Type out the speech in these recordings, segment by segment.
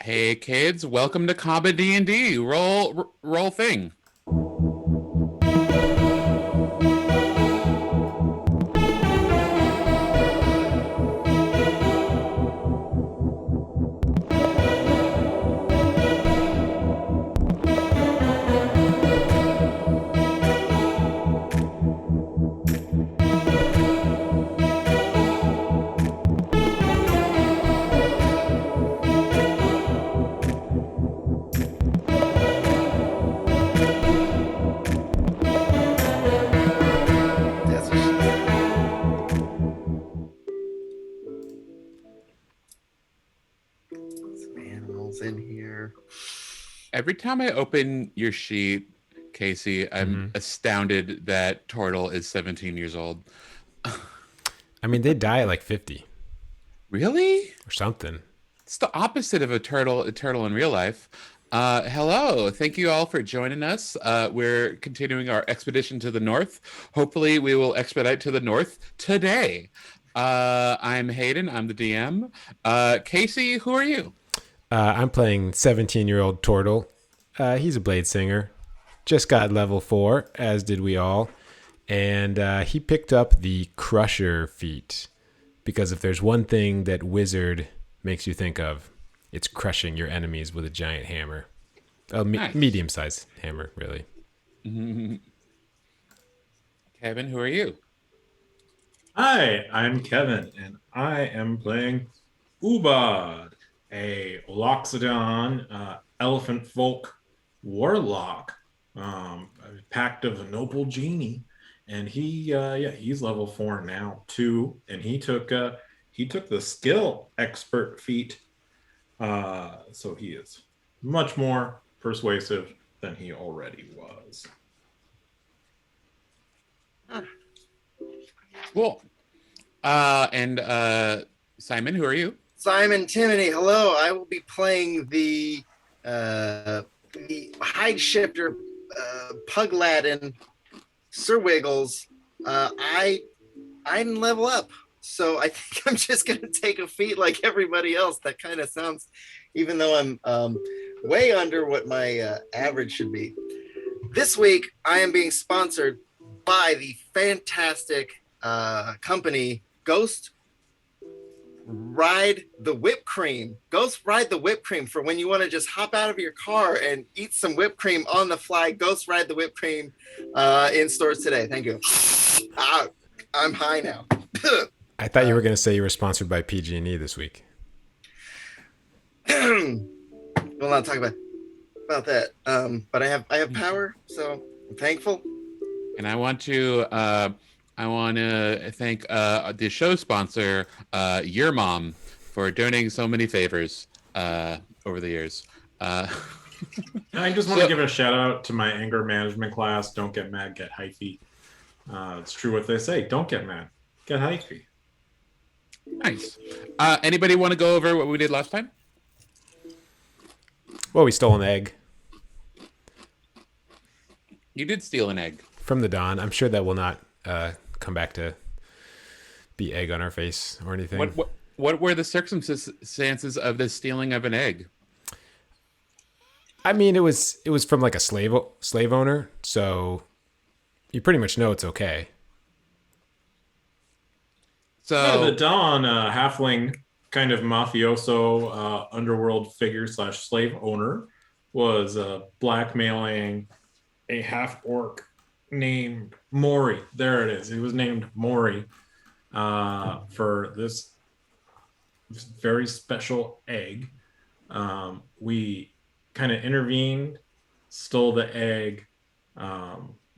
Hey kids, welcome to ComeDy&D. Roll thing. That's what she said. Some animals in here. Every time I open your sheet, Casey, I'm hmm astounded that Turtle is 17 years old. I mean, they die at like 50 Really? or something. It's the opposite of a turtle in real life. Hello, thank you all for joining us. We're continuing our expedition to the north. Hopefully, we will expedite to the north today. I'm Hayden. I'm the DM. Casey, who are you? I'm playing 17-year-old Tortle. He's a blade singer. Just got level 4, as did we all. And he picked up the Crusher feat. Because if there's one thing that Wizard makes you think of, it's crushing your enemies with a giant hammer. A Nice. medium-sized hammer, really. Kevin, who are you? Hi, I'm Kevin, and I am playing Ubad, a Loxodon elephant folk warlock, a pact of a noble genie, and he's level 4 now too, and he took the skill expert feat, so he is much more persuasive than he already was. Cool. And Simon, who are you? Simon Timony, hello. I will be playing the hide shifter pug lad in Sir Wiggles. I'm level up, so I think I'm just gonna take a feat like everybody else. That kind of sounds, even though I'm way under what my average should be. This week, I am being sponsored by the fantastic company Ghost Ride the Whipped Cream. Ghost Ride the Whipped Cream for when you want to just hop out of your car and eat some whipped cream on the fly. Ghost Ride the Whipped Cream in stores today. Thank you. I'm high now. I thought you were going to say you were sponsored by PG&E this week. We'll not talk about that. But I have power, so I'm thankful. And I want to thank the show sponsor, your mom, for donating so many favors over the years. I just want to give a shout out to my anger management class. Don't get mad, get hyphy. It's true what they say. Don't get mad, get hyphy. Nice. Anybody want to go over what we did last time? Well, we stole an egg You did steal an egg. from the Dawn. I'm sure that will not come back to be egg on our face or anything. What were the circumstances of this stealing of an egg? I mean, it was from like a slave owner, so you pretty much know it's okay. Yeah, the So Don, halfling kind of mafioso underworld figure slash slave owner, was blackmailing a half orc named Maury. There it is. He was named Maury for this very special egg. We kind of intervened, stole the egg,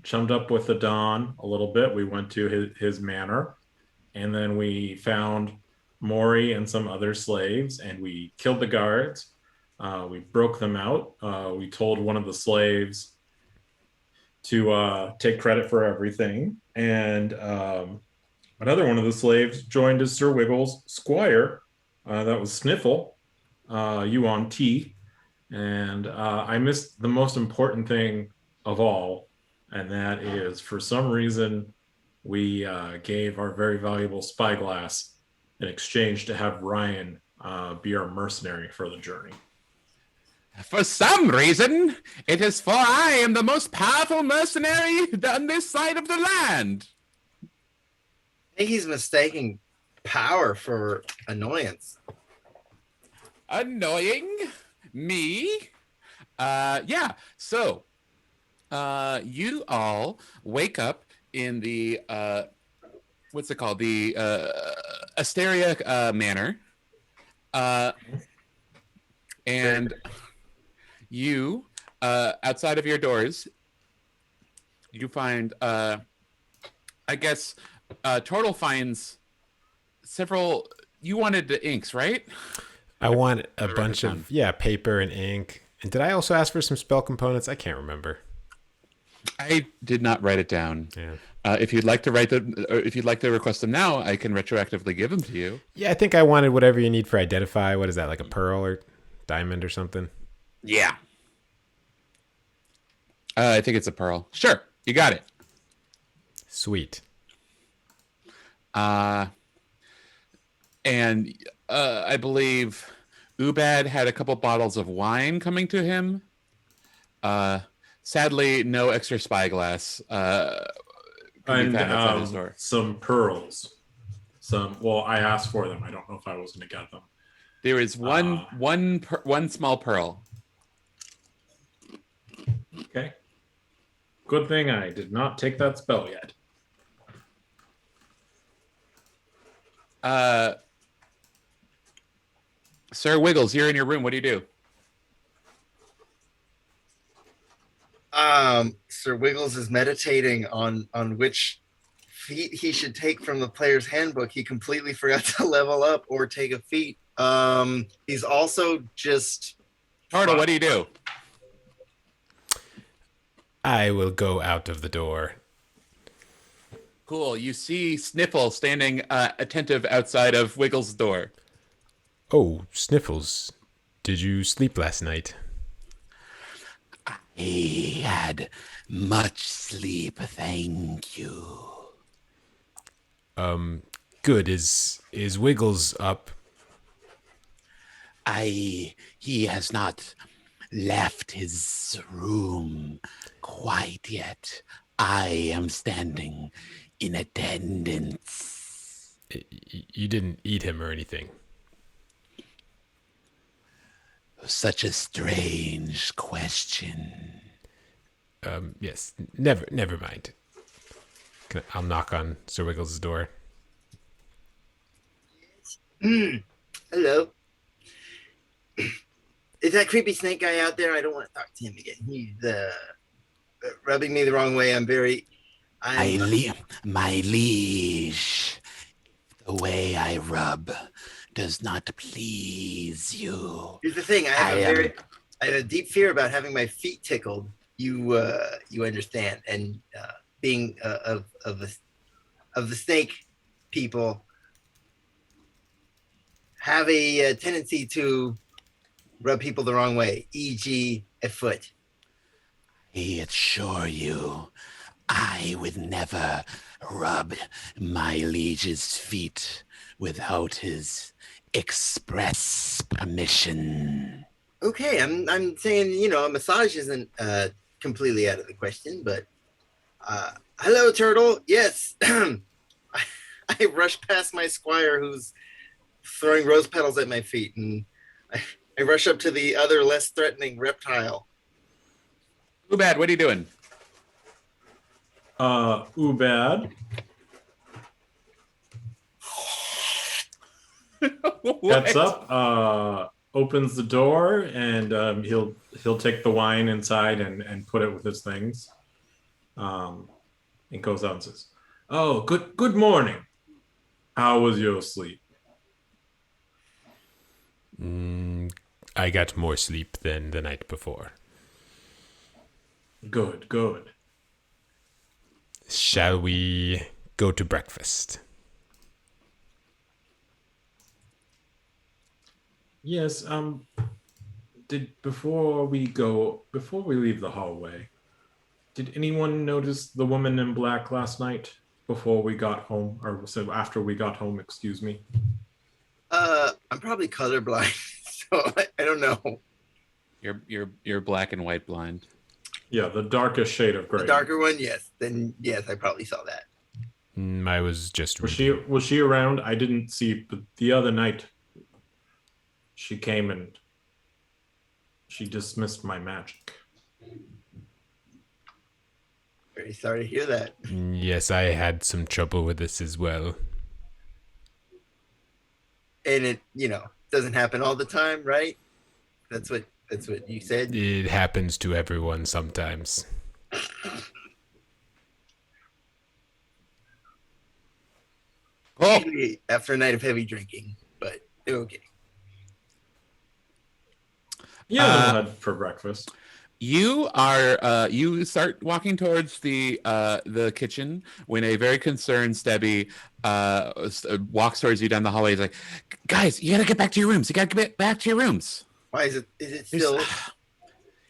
chummed up with the Don a little bit. We went to his manor, and then we found Maury and some other slaves, and we killed the guards. We broke them out. We told one of the slaves to take credit for everything, and another one of the slaves joined as Sir Wiggles' squire. That was Sniffle, Yuan T. And I missed the most important thing of all, and that is, for some reason, we gave our very valuable spyglass in exchange to have Ryan be our mercenary for the journey. For some reason, it is for I am the most powerful mercenary on this side of the land. I think he's mistaking power for annoyance. Annoying me? Yeah. So, you all wake up in the what's it called? The Asteria Manor. And you, outside of your doors, you find, I guess, Turtle finds several. You wanted the inks, right? I want a I wrote bunch it down. of paper and ink. And did I also ask for some spell components? I can't remember. I did not write it down. Yeah. If you'd like to write them, or if you'd like to request them now, I can retroactively give them to you. Yeah, I think I wanted whatever you need for identify. What is that, like a pearl or diamond or something? Yeah. I think it's a pearl. Sure, you got it. Sweet. Uh, and I believe Ubad had a couple bottles of wine coming to him. Sadly, no extra spyglass could be And found outside his door. some pearls. Well, I asked for them. I don't know if I was going to get them. There is one small pearl. Okay. Good thing I did not take that spell yet. Sir Wiggles, you're in your room. What do you do? Sir Wiggles is meditating on which feat he should take from the player's handbook. He completely forgot to level up or take a feat. He's also just Turtle, what do you do? I will go out of the door. Cool. You see Sniffle standing attentive outside of Wiggles' door. Oh, Sniffles. Did you sleep last night? He had much sleep, thank you. Good. Is Wiggles up? He has not left his room quite yet. I am standing in attendance. You didn't eat him or anything. Such a strange question. Yes. Never mind. I'll knock on Sir Wiggles' door. hello. Is that creepy snake guy out there? I don't want to talk to him again. He's rubbing me the wrong way. My liege, the way I rub does not please you. Here's the thing. I have a deep fear about having my feet tickled. You understand, and being of the snake people have a tendency to rub people the wrong way, e.g., a foot. I assure you, I would never rub my liege's feet without his express permission. Okay, I'm saying, a massage isn't completely out of the question, but hello, Turtle. Yes, I rushed past my squire who's throwing rose petals at my feet, and I rush up to the other less threatening reptile. Ubad, what are you doing? Ubad gets up, opens the door, and he'll take the wine inside and put it with his things. And goes out and says, "Oh, good morning. How was your sleep?" I got more sleep than the night before. Good. Shall we go to breakfast? Yes. Before we leave the hallway, did anyone notice the woman in black last night before we got home, or so after we got home? Excuse me. I'm probably colorblind, so I don't know. You're black and white blind. Yeah, the darkest shade of gray. The darker one, yes. Then yes, I probably saw that. I was just Was reading. she around? I didn't see, but the other night she came and she dismissed my magic. Very sorry to hear that. Yes, I had some trouble with this as well. And it, doesn't happen all the time, right? That's what you said. It happens to everyone sometimes. Oh, Usually after a night of heavy drinking, but okay. Yeah, we'll head for breakfast. you start walking towards the kitchen when a very concerned Stebby walks towards you down the hallway. He's like, "Guys, you gotta get back to your rooms. You gotta get back to your rooms." Why is it There's still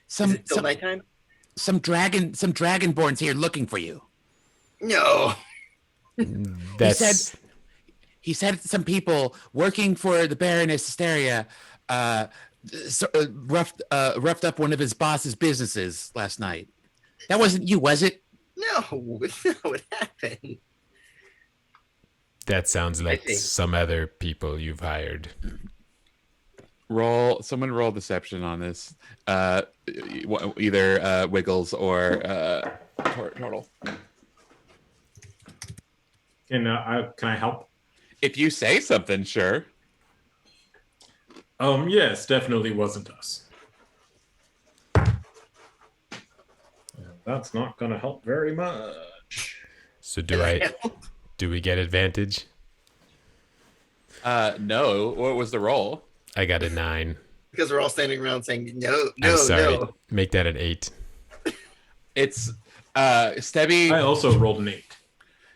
some nighttime? some dragonborns here looking for you. No. That's He said some people working for the Baroness Hysteria roughed up one of his boss's businesses last night. That wasn't you, was it? No, what happened? that sounds like think- some other people you've hired. Someone roll deception on this. Either Wiggles or Turtle. Can I help? If you say something, sure. Yes, definitely wasn't us. Yeah, that's not gonna help very much. So do we get advantage? No. What was the roll? I got a 9. Because we're all standing around saying no, I'm sorry. no. Make that an 8. It's Stebby. I also rolled an 8.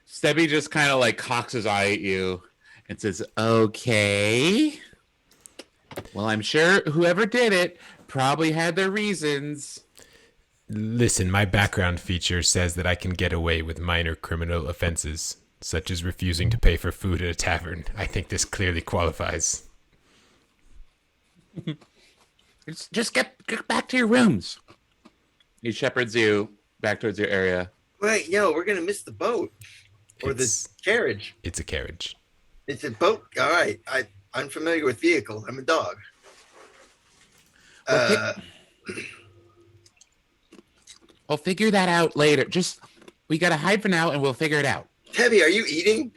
Stebby just kind of like cocks his eye at you and says, "Okay. Well, I'm sure whoever did it probably had their reasons." Listen, my background feature says that I can get away with minor criminal offenses, such as refusing to pay for food at a tavern. I think this clearly qualifies. Just get back to your rooms. He shepherds you back towards your area. Wait, we're gonna miss the boat or It's- the carriage. It's a carriage. It's a boat. All right, I'm familiar with vehicles. I'm a dog. We'll figure that out later. We gotta hide for now, and we'll figure it out. Tebby, are you eating?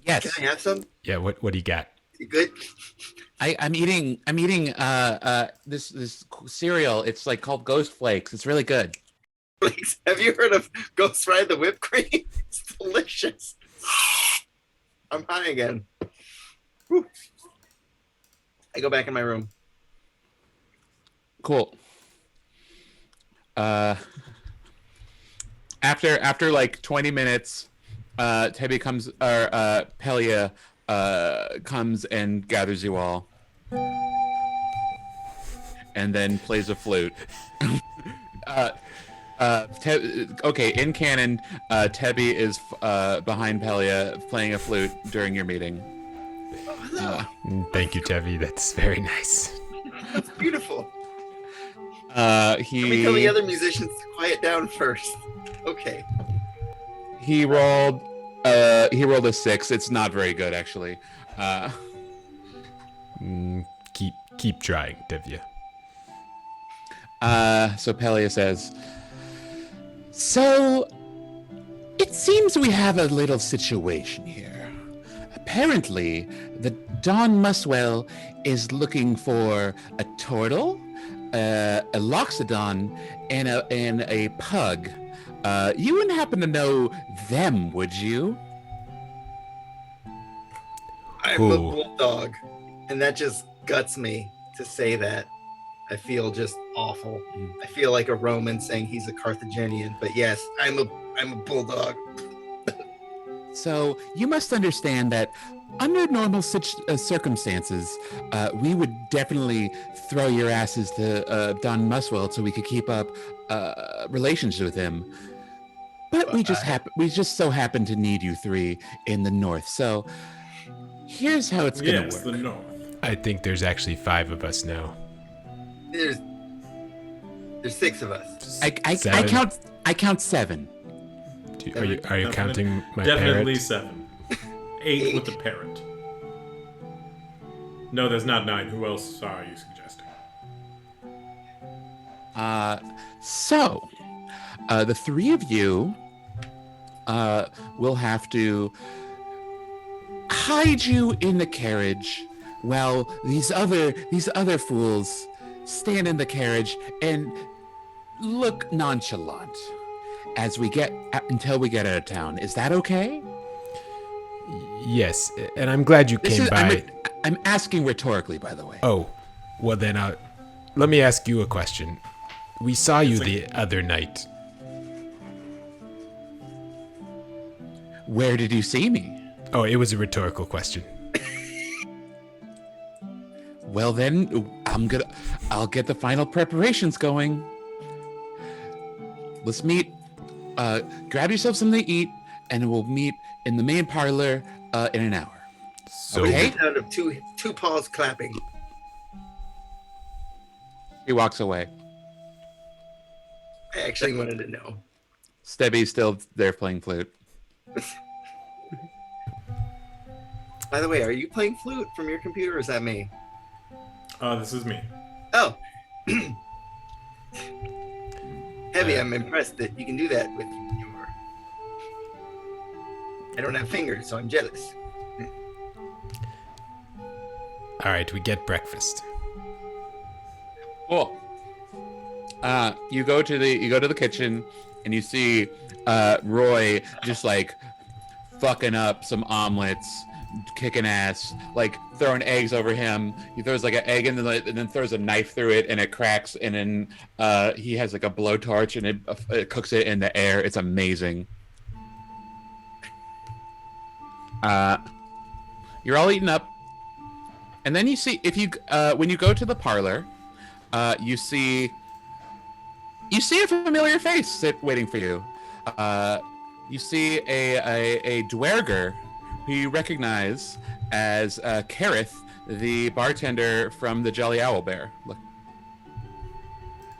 Yes, Can I have some? Yeah, what do you got? You good? I'm eating this cereal. It's like called Ghost Flakes. It's really good. Please, have you heard of Ghost Ride the Whipped Cream? It's delicious. I'm high again. Whew. I go back in my room. Cool. After like 20 minutes, Tebby comes or Pelia comes and gathers you all, and then plays a flute. Okay, in canon, Tebby is behind Pelia playing a flute during your meeting. Oh, hello. Thank you, Tevi. That's very nice. That's beautiful. Let me tell the other musicians to quiet down first. Okay. He rolled a 6. It's not very good, actually. Keep trying, Devya. So Pelia says, "So it seems we have a little situation here. Apparently, the Don Muswell is looking for a turtle, a loxodon, and a pug. You wouldn't happen to know them, would you?" I'm Who? a bulldog, and that just guts me to say that. I feel just awful. I feel like a Roman saying he's a Carthaginian, but yes, I'm a bulldog. So you must understand that under normal circumstances, we would definitely throw your asses to Don Muswell so we could keep up relations with him. But we just so happen to need you three in the north. So here's how it's gonna Yes, work. the north. I think there's actually 5 of us now. There's 6 of us. Seven. I count 7. Are you counting my Definitely parrot? 7. 8 with the parrot. No, there's not 9. Who else are you suggesting? So, the 3 of you will have to hide you in the carriage while these other fools stand in the carriage and look nonchalant as we get until we get out of town. Is that okay? Yes, and I'm glad you came by. I'm asking rhetorically, by the way. Oh, well then, let me ask you a question. We saw you the other night. Where did you see me? Oh, it was a rhetorical question. Well then, I'll get the final preparations going. Let's meet. Grab yourself something to eat, and we'll meet in the main parlor in an hour. So, Okay. The sound of two paws clapping. He walks away. I actually wanted to know. Stebby's still there playing flute. By the way, are you playing flute from your computer, or is that me? This is me. Oh. Heavy, I'm impressed that you can do that with your... I don't have fingers, so I'm jealous. all right, we get breakfast. Cool. You go to the kitchen and you see Roy just like fucking up some omelets, kicking ass, like throwing eggs over him. He throws like an egg and then throws a knife through it and it cracks, and then he has like a blowtorch and it cooks it in the air. It's amazing. You're all eating up, and then you see when you go to the parlor, you see a familiar face waiting for you. You see a dwerger who you recognize as Kareth, the bartender from the Jolly Owl Bear. Look.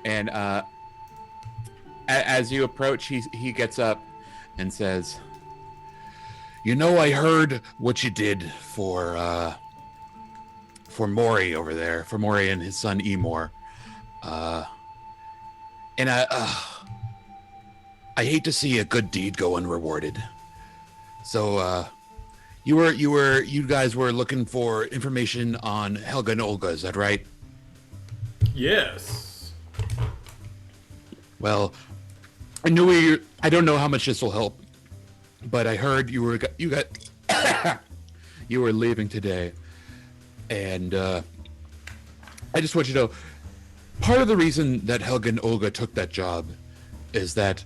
And as you approach, he gets up and says, "You know, I heard what you did for Maury over there, for Maury and his son Emor. And I hate to see a good deed go unrewarded. So, you guys were looking for information on Helga and Olga, is that right? Yes. Well, I don't know how much this will help, but I heard you were leaving today, and I just want you to know, part of the reason that Helga and Olga took that job is that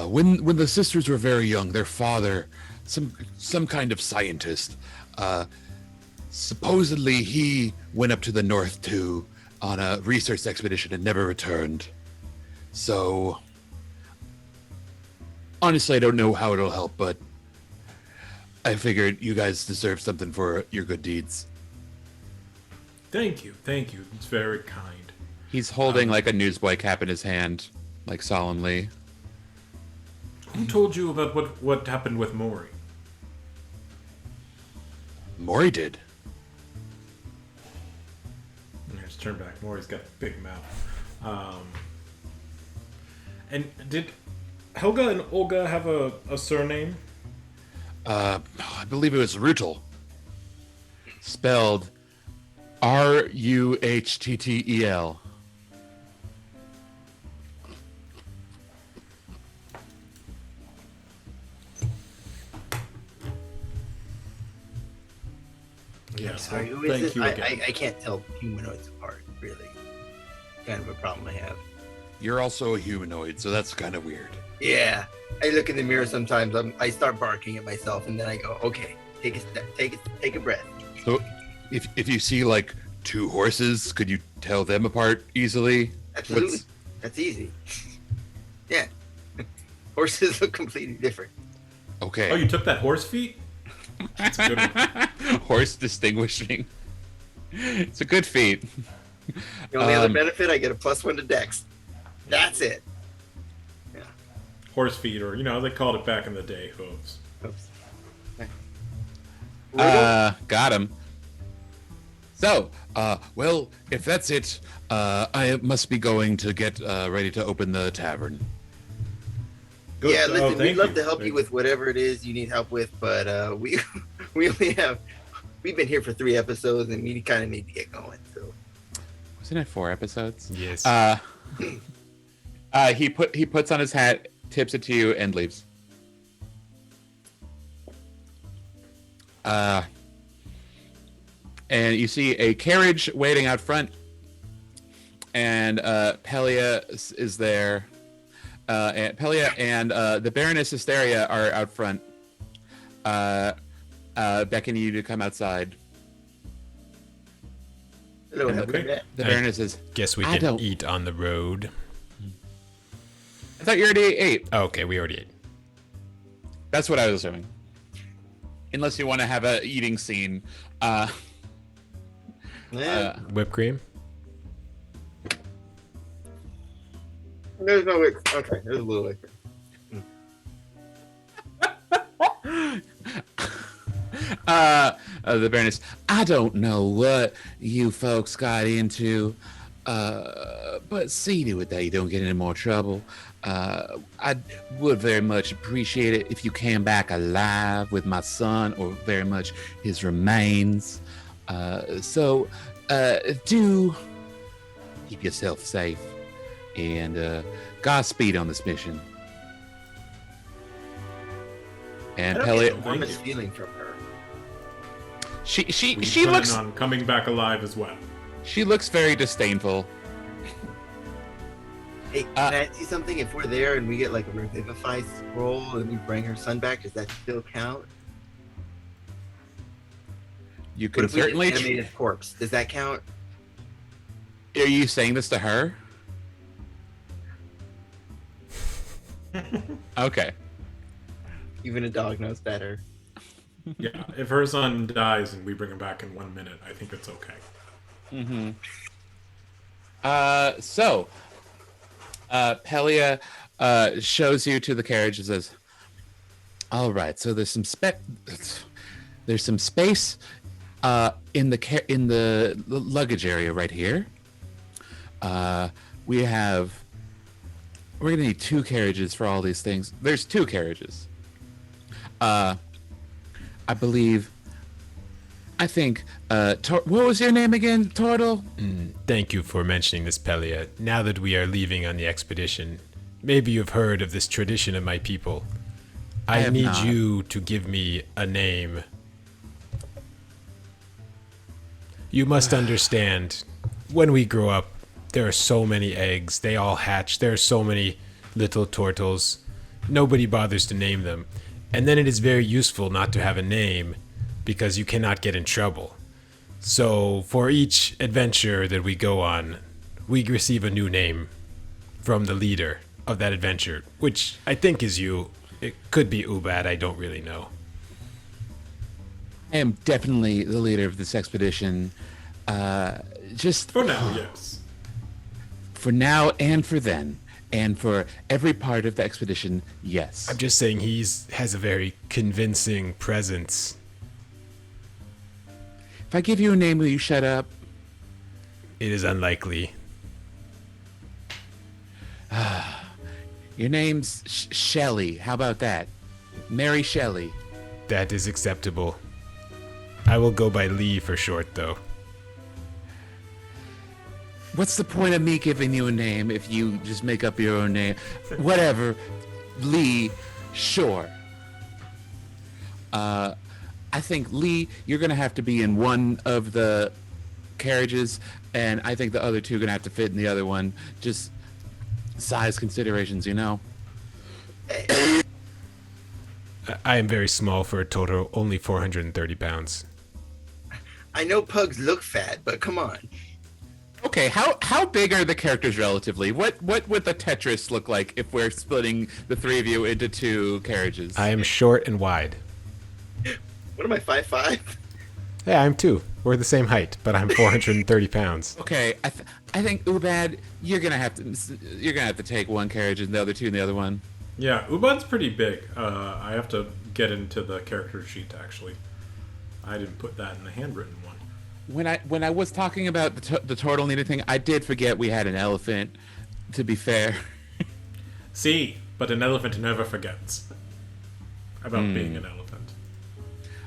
when the sisters were very young, their father, some kind of scientist, supposedly he went up to the north too on a research expedition and never returned. So honestly, I don't know how it'll help, but I figured you guys deserve something for your good deeds." Thank you. It's very kind. He's holding like a newsboy cap in his hand, like solemnly. Who told you about what happened with Maury? Maury did. Let's turn back. Maury's got a big mouth. And did Helga and Olga have a surname? I believe it was Rutel. Spelled Ruhttel. Yes. Sorry, who Thank is you this? again. I can't tell humanoids apart, really. Kind of a problem I have. You're also a humanoid, so that's kind of weird. Yeah. I look in the mirror sometimes. I start barking at myself, and then I go, okay, take a step, take a breath. So, if you see like two horses, could you tell them apart easily? Absolutely. That's easy. Yeah. Horses look completely different. Okay. Oh, you took that horse feet? That's a good one. Horse distinguishing. It's a good feat. The only other Um, benefit, I get a +1 to Dex. That's it. Horse feet, or they called it back in the day, hooves. Oops. Okay. Riddle? got him. So, well, if that's it, I must be going to get ready to open the tavern. Good. Yeah, listen, thank we'd love you. to help Thank you with whatever it is you need help with, but we've been here for 3 episodes and we kind of need to get going. So Wasn't it 4 episodes? Yes. He puts on his hat, tips it to you, and leaves. And you see a carriage waiting out front, and Pelia is there. And Pelia and the Baroness Hysteria are out front, beckoning you to come outside. hello, And have we okay. met? The I Baroness says, Guess we I can don't- eat on the road. I thought you already ate. Oh, okay, we already ate. That's what I was assuming. Unless you want to have a eating scene. Yeah, Whipped cream? there's no way. Okay, there's a little way. The Baroness, I don't know what you folks got into, but see to it that you don't get any more trouble. I would very much appreciate it if you came back alive with my son, or very much his remains. So do keep yourself safe, and Godspeed on this mission. I And don't Pellet, get the warmest feeling from her. she We she plan looks on coming back alive as well. she looks very disdainful. Hey, can I ask you something? If we're there and we get like a revivify roll and we bring her son back, does that still count? You What can if we certainly. just animate his corpse? Does that count? Are you saying this to her? Okay. Even a dog knows better. Yeah, if her son dies and we bring him back in 1 minute, I think it's okay. Mm-hmm. So, Pelia shows you to the carriage and says, "All right. So there's some space in the luggage area right here. We're gonna need 2 carriages for all these things. There's 2 carriages. I believe. I think. What was your name again, Turtle? Thank you for mentioning this, Pelia. Now that we are leaving on the expedition, maybe you've heard of this tradition of my people. I have need not. you to give me a name. You must understand, when we grow up, there are so many eggs. They all hatch. There are so many little turtles. Nobody bothers to name them. And then it is very useful not to have a name because you cannot get in trouble. So for each adventure that we go on, we receive a new name from the leader of that adventure, which I think is you. It could be Ubad, I don't really know. I am definitely the leader of this expedition. Just For now, yes. for now and for then, and for every part of the expedition, yes. I'm just saying has a very convincing presence. If I give you a name, will you shut up? It is unlikely. Your name's Shelley. How about that? Mary Shelley. That is acceptable. I will go by Lee for short, though. What's the point of me giving you a name if you just make up your own name? Whatever. Lee, sure. I think, Lee, you're going to have to be in one of the carriages, and I think the other 2 are going to have to fit in the other one. Just size considerations, you know? I am very small for a total only 430 pounds. I know pugs look fat, but come on. Okay, how big are the characters relatively? What would the Tetris look like if we're splitting the 3 of you into 2 carriages? I am short and wide. What am I, 5'5"? Yeah, I'm 2. We're the same height, but I'm 430 pounds. Okay, I think Ubad, you're gonna have to take one carriage and the other two in the other one. Yeah, Ubad's pretty big. I have to get into the character sheet, actually. I didn't put that in the handwritten one. When I was talking about the turtle needed thing, I did forget we had an elephant. To be fair. See, but an elephant never forgets about being an elephant.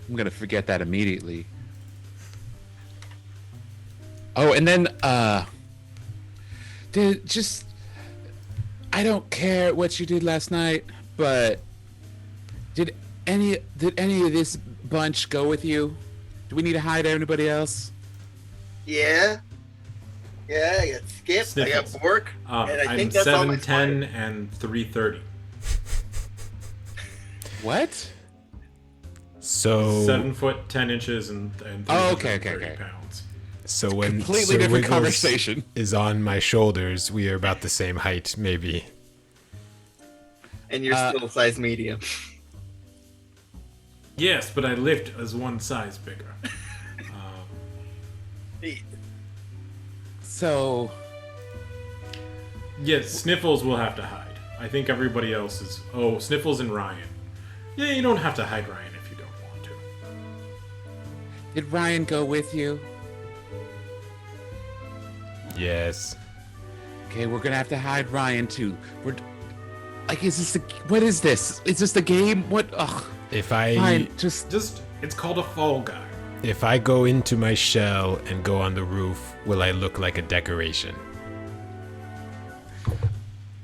I'm gonna forget that immediately. Oh, and then I don't care what you did last night, but did any of this bunch go with you? Do we need to hide anybody else? Yeah. Yeah, I got Skip, Sniffles. I got Bork, and I I'm think that's all my 7'10" squad. and 330. What? So 7 foot 10 inches and Oh, okay, 330 pounds. So when Completely Sir different Wiggles conversation. is on my shoulders, we are about the same height, maybe. And you're still size medium. Yes, but I lift as one size bigger. So Yes, Sniffles will have to hide. I think everybody else is. Oh, Sniffles and Ryan. Yeah, you don't have to hide Ryan if you don't want to. did Ryan go with you? Yes. Okay, we're gonna have to hide Ryan too. We're like, what is this? Is this the game? What? Ugh. If I Fine, It's called a fall guy. if I go into my shell and go on the roof, will I look like a decoration?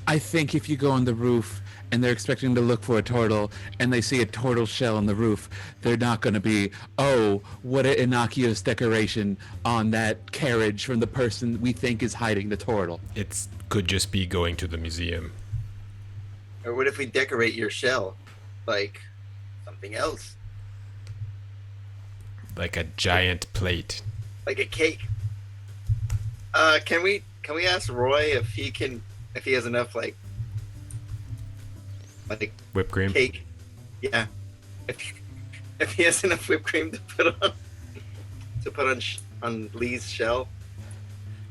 I think if you go on the roof and they're expecting to look for a turtle and they see a turtle shell on the roof, they're not going to be, oh, what an innocuous decoration on that carriage from the person we think is hiding the turtle. It could just be going to the museum. Or what if we decorate your shell? Like something else. Like a giant plate. Like a cake. Can we ask Roy if he has enough like Whipped cream. cake? Yeah. If he has enough whipped cream to put on Lee's shell.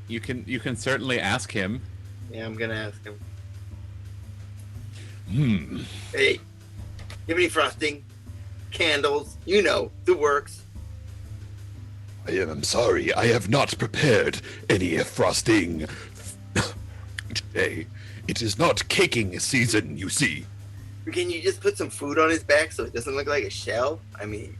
You can certainly ask him. Yeah, I'm gonna ask him. Hmm. Hey, you have any frosting? Candles? You know, the works. I am sorry, I have not prepared any frosting today. It is not caking season, you see. Can you just put some food on his back so it doesn't look like a shell? I mean,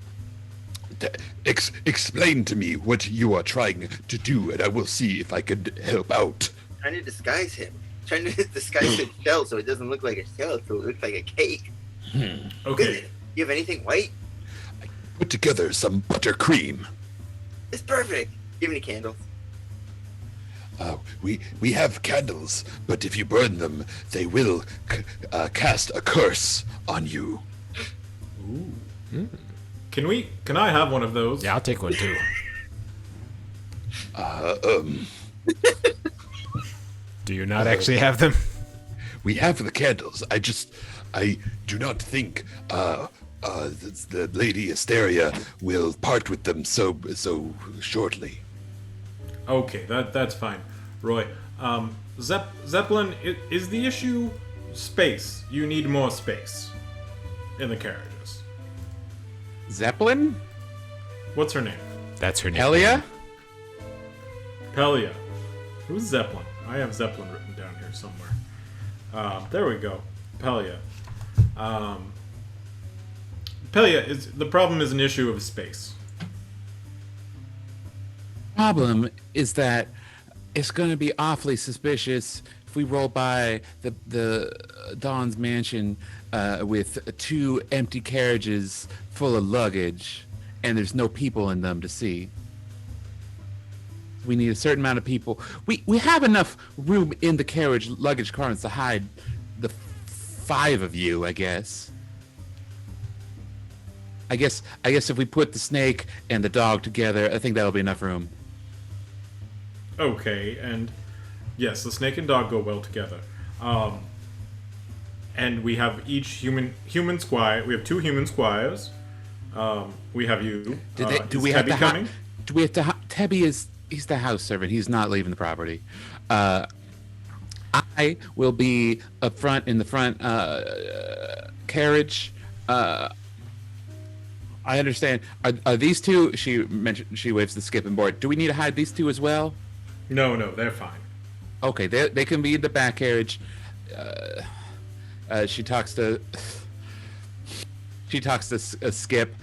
Explain to me what you are trying to do, and I will see if I can help out. trying to disguise him. Trying to disguise his shell so it doesn't look like a shell, so it looks like a cake. Okay. You have anything white? Put together some buttercream. It's perfect. Give me candles. We have candles, but if you burn them, they will cast a curse on you. Can I have one of those? Yeah, I'll take one too. Do you not actually have them? We have the candles. I do not think the Lady Asteria will part with them so shortly. Okay, that's fine. Roy, Zeppelin, is the issue space? You need more space in the carriages. Zeppelin? What's her name? That's her name. Elia? Pelia. Who's Zeppelin? I have Zeppelin written down here somewhere. There we go. Pelia. Pelia, the problem is an issue of space. Problem is that it's going to be awfully suspicious if we roll by the Don's mansion with 2 empty carriages full of luggage and there's no people in them to see. We need a certain amount of people. We have enough room in the carriage luggage compartments to hide the 5 of you, I guess. I guess if we put the snake and the dog together, I think that'll be enough room. Okay, and yes, the snake and dog go well together. And we have each human squire. We have 2 human squires. We have you. Do Is we have Tebby to coming? do we have to? Tebby he's the house servant. He's not leaving the property. I will be up front in the front carriage. I understand. Are these two? She mentioned she waves the skipping board. Do we need to hide these two as well? No, they're fine. Okay, they can be in the back carriage. She talks to Skip.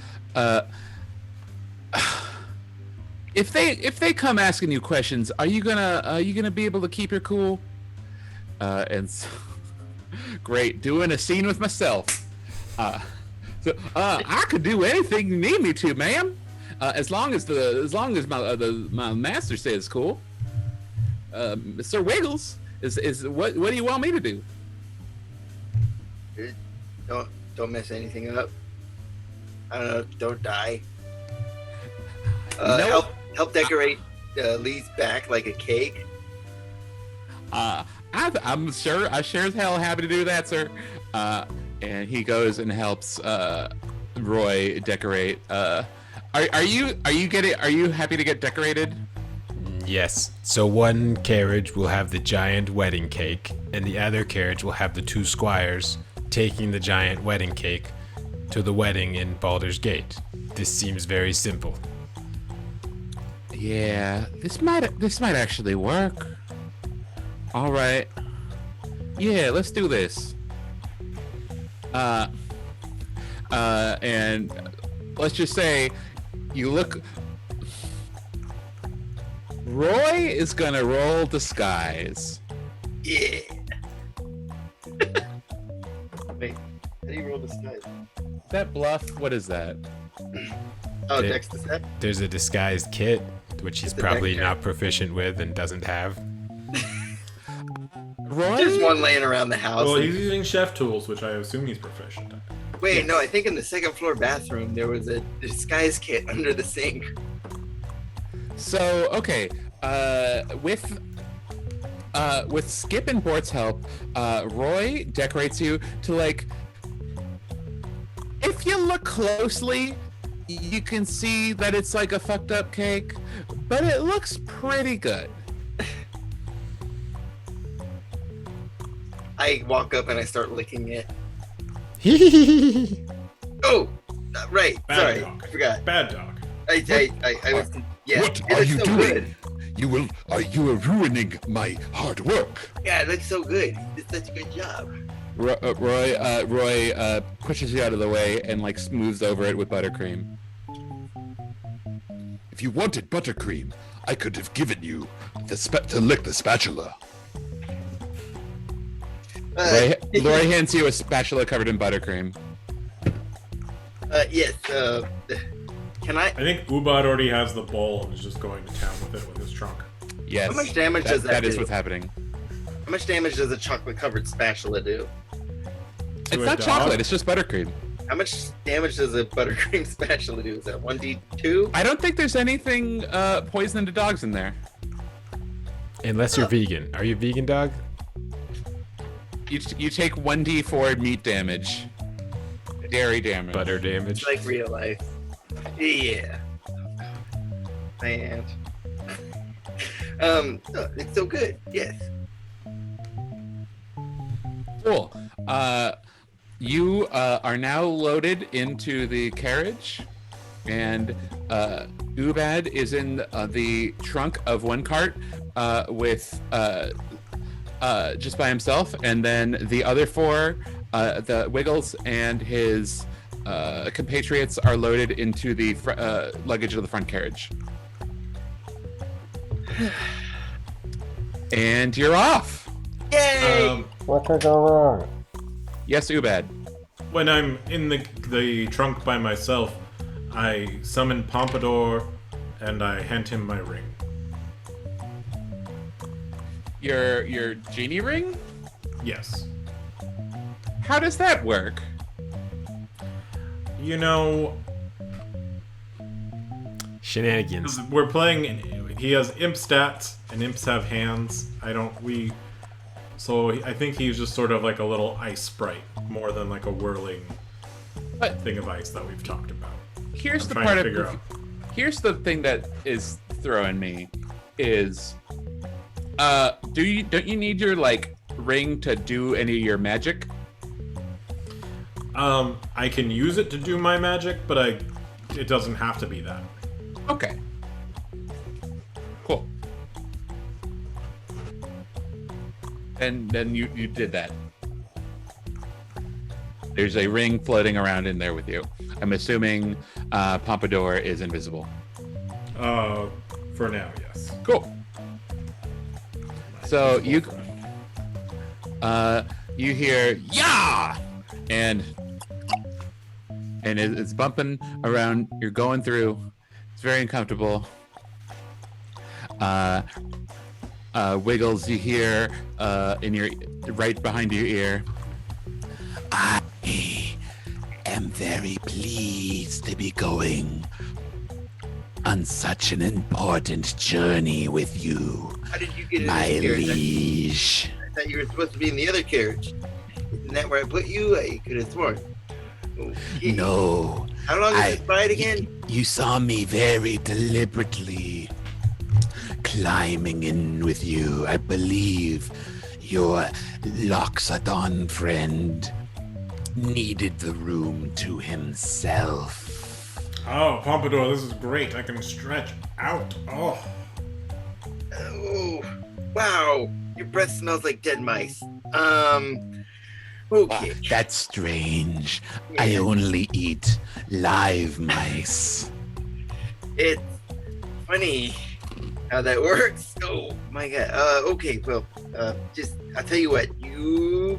If they come asking you questions, are you gonna be able to keep your cool? Great, doing a scene with myself. I could do anything you need me to, ma'am. As long as my master says cool. Mr. Wiggles is what do you want me to do? Don't mess anything up. I don't know. Don't die. No. Help decorate Lee's back like a cake. I'm sure as hell happy to do that, sir. And he goes and helps Roy decorate. Are you happy to get decorated? Yes. So one carriage will have the giant wedding cake, and the other carriage will have the two squires taking the giant wedding cake to the wedding in Baldur's Gate. This seems very simple. Yeah, this might actually work. All right. Yeah, let's do this. And let's just say you look. Roy is gonna roll disguise. Yeah. Wait, how do you roll disguise? Is that bluff? What is that? Oh, There- Dex Detect? There's a disguised kit, which he's It's a probably deck not proficient with and doesn't have. Roy? There's one laying around the house. Well, he's using chef tools, which I assume he's proficient at. Wait, no, I think in the second floor bathroom there was a disguise kit under the sink. So okay, with Skip and Bort's help, Roy decorates you to like. If you look closely, you can see that it's like a fucked up cake, but it looks pretty good. I walk up and I start licking it. Hehehehe. Oh, right. Bad Sorry, dog. I forgot. Bad dog. I was. Yeah. What it are looks you so doing? You are ruining my hard work. Good. Yeah, it looks so good. It's such a good job. Roy pushes you out of the way and like smooths over it with buttercream. If you wanted buttercream, I could have given you to lick the spatula. Roy hands you a spatula covered in buttercream. Yes. Can I? I think Ubad already has the bowl and is just going to town with it with his trunk. Yes. How much damage does that That is do? what's happening. How much damage does a chocolate-covered spatula do? It's a not dog? chocolate. It's just buttercream. How much damage does a buttercream spatula do? Is that 1d2? I don't think there's anything poison to dogs in there. Unless you're vegan. Are you a vegan, dog? You take 1d4 meat damage, dairy damage. Butter damage. It's like real life. Yeah. Man. It's so good. Yes. Cool. You are now loaded into the carriage, and Ubad is in the trunk of one cart with just by himself, and then the other four, the Wiggles and his compatriots, are loaded into the luggage of the front carriage. And you're off. Yay! What could go wrong? Yes, Ubad. When I'm in the trunk by myself, I summon Pompadour and I hand him my ring. Your genie ring? Yes. How does that work? You know, Shenanigans. we're playing. He has imp stats, and imps have hands. So I think he's just sort of like a little ice sprite, more than like a whirling But thing of ice that we've talked about. here's I'm the trying part to of figure out. here's the thing that is throwing me is don't you need your like ring to do any of your magic? I can use it to do my magic, but it doesn't have to be that. Okay. Cool. And then you did that. There's a ring floating around in there with you. I'm assuming Pompadour is invisible. For now, yes. Cool. So you hear "yeah," and it's bumping around. You're going through. It's very uncomfortable. Wiggles. You hear in your right behind your ear. I am very pleased to be going on such an important journey with you, How did you get in my this carriage? liege. I thought you were supposed to be in the other carriage. Isn't that where I put you? I could have sworn. Okay. No, How long is this ride again? you saw me very deliberately climbing in with you. I believe your Loxodon friend needed the room to himself. Oh, Pompadour, this is great. I can stretch out. Oh. Oh, wow. Your breath smells like dead mice. Okay. That's strange. I Yeah. only eat live mice. It's funny how that works. Oh my god. Okay, well, I'll tell you what, you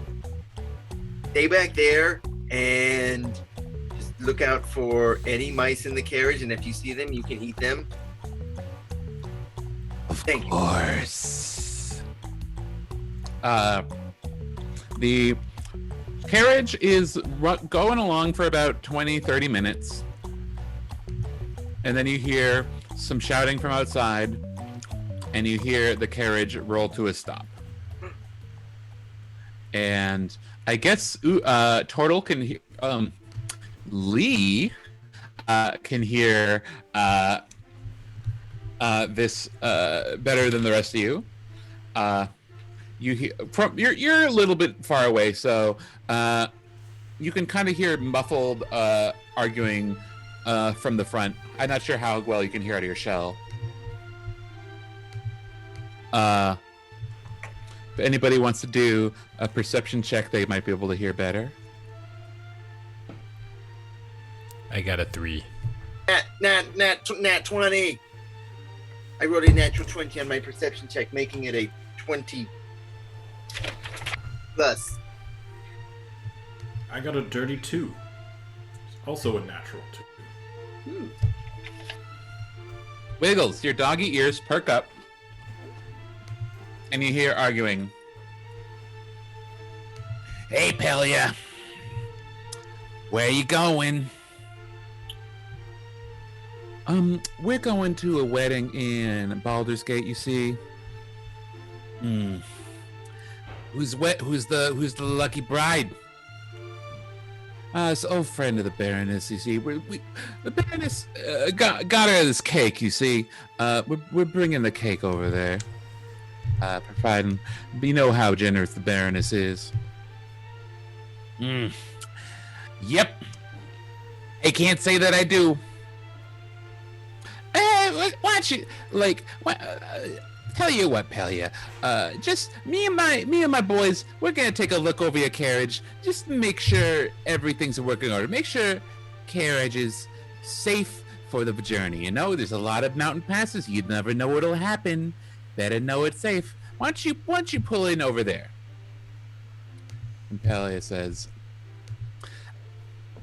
stay back there and just look out for any mice in the carriage, and if you see them, you can eat them. Of Thank you. course. The carriage is going along for about 20-30 minutes, and then you hear some shouting from outside, and you hear the carriage roll to a stop. And I guess Turtle can hear, Lee can hear this better than the rest of you. You hear from you're a little bit far away, so you can kind of hear muffled arguing from the front. I'm not sure how well you can hear out of your shell. If anybody wants to do a perception check, they might be able to hear better. I got a 3. Nat 20. I rolled a natural 20 on my perception check, making it a 20 plus. I got a dirty 2. Also a natural 2. Wiggles, your doggy ears perk up, and you hear arguing. Hey, Pelia. Where you going? We're going to a wedding in Baldur's Gate, you see. Who's the lucky bride? This old friend of the Baroness, you see. The Baroness got her this cake, you see. We're bringing the cake over there. Providing, you know how generous the Baroness is. Yep. I can't say that I do. Why don't you tell you what, Pelia? Just me and my boys, we're gonna take a look over your carriage, just to make sure everything's in working order. Make sure carriage is safe for the journey. You know, there's a lot of mountain passes. You never know what'll happen. Better know it's safe. Why don't you pull in over there? And Pelia says,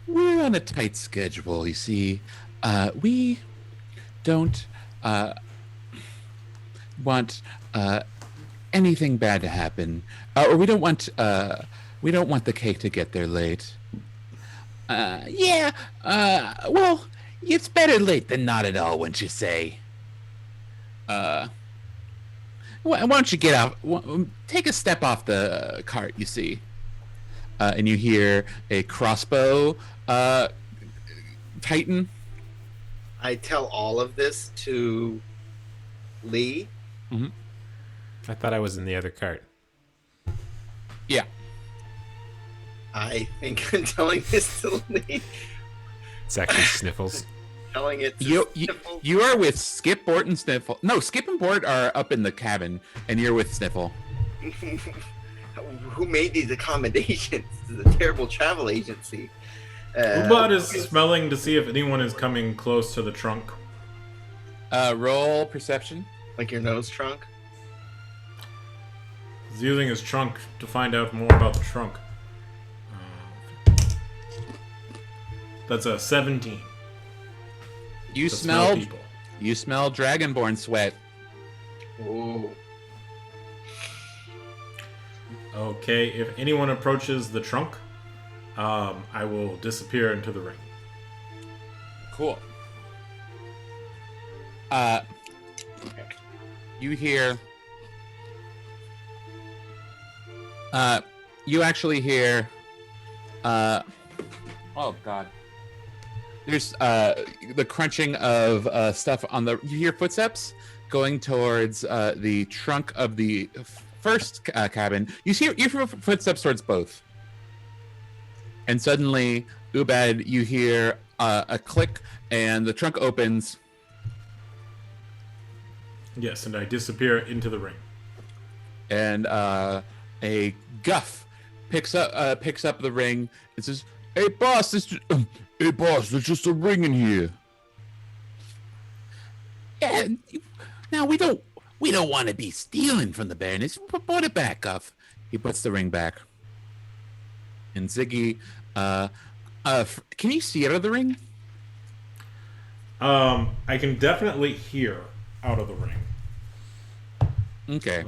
"We're on a tight schedule. You see, we don't want anything bad to happen, or we don't want the cake to get there late. Well, it's better late than not at all, wouldn't you say? Why don't you get off? Take a step off the cart, you see." And you hear a crossbow tighten. I tell all of this to Lee. I thought I was in the other cart. Yeah. I think I'm telling this to Lee. It's actually Sniffles. Telling it to You Sniffle. you are with Skip, Bort, and Sniffle. No, Skip and Bort are up in the cabin, and you're with Sniffle. Who made these accommodations? This is a terrible travel agency. Ubot is smelling to see if anyone is coming close to the trunk. Roll perception. Like your nose trunk. He's using his trunk to find out more about the trunk. That's a 17. You To smell people. you smell dragonborn sweat. Ooh. Okay, if anyone approaches the trunk, I will disappear into the ring. Cool. You hear. You actually hear. Oh God. There's the crunching of stuff on the. You hear footsteps going towards the trunk of the first cabin. You hear footsteps towards both, and suddenly, Ubad, you hear a click, and the trunk opens. Yes, and I disappear into the ring. And a guff picks up the ring and says, "Hey boss, Hey, boss, there's just a ring in here. yeah, now we don't want to be stealing from the Baroness. Put it back, Guff." He puts the ring back. And Ziggy, can you see out of the ring? I can definitely hear out of the ring. Okay.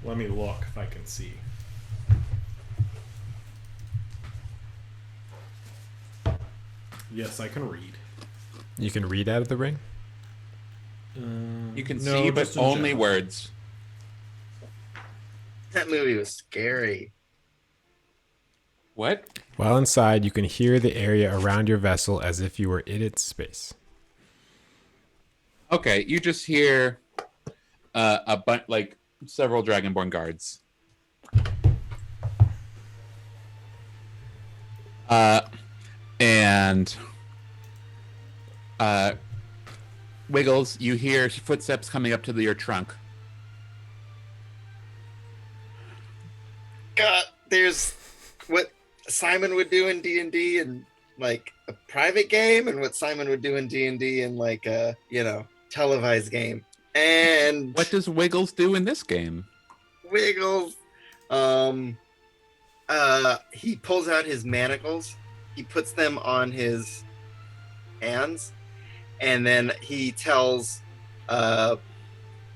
Let me look if I can see. Yes, I can read. You can read out of the ring? You can No, see, just but in only general. words. That movie was scary. What? While inside, you can hear the area around your vessel as if you were in its space. Okay, you just hear a bunch, like several Dragonborn guards. And Wiggles, you hear footsteps coming up to your trunk. God, there's what Simon would do in D&D and like a private game, and what Simon would do in D&D in like a televised game. And What does Wiggles do in this game? Wiggles, he pulls out his manacles, he puts them on his hands, and then he tells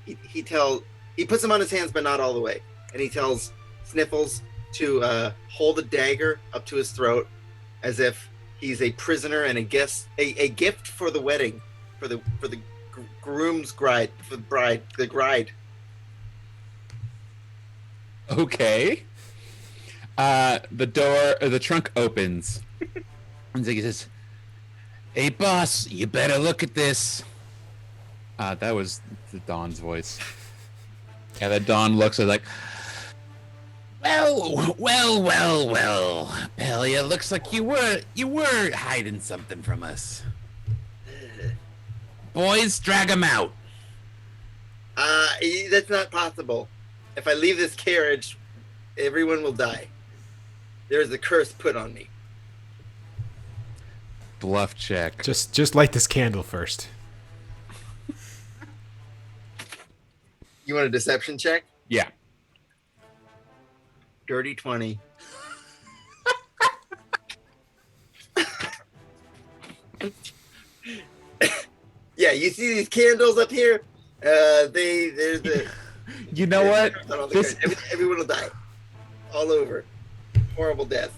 he puts them on his hands but not all the way, and he tells Sniffles to hold a dagger up to his throat as if he's a prisoner and a gift for the wedding, for the groom's bride, for the bride. Okay. The trunk opens. And Ziggy says, "Hey boss, you better look at this." That was the Dawn's voice. Yeah, the Dawn looks at like, well, Pelia, looks like you were hiding something from us. Boys, drag him out. That's not possible. If I leave this carriage, everyone will die. There's a curse put on me. Bluff check. Just light this candle first. You want a deception check? Yeah. Dirty 20. Yeah, you see these candles up here? They're the. You know what? Everyone will die. All over. Horrible death.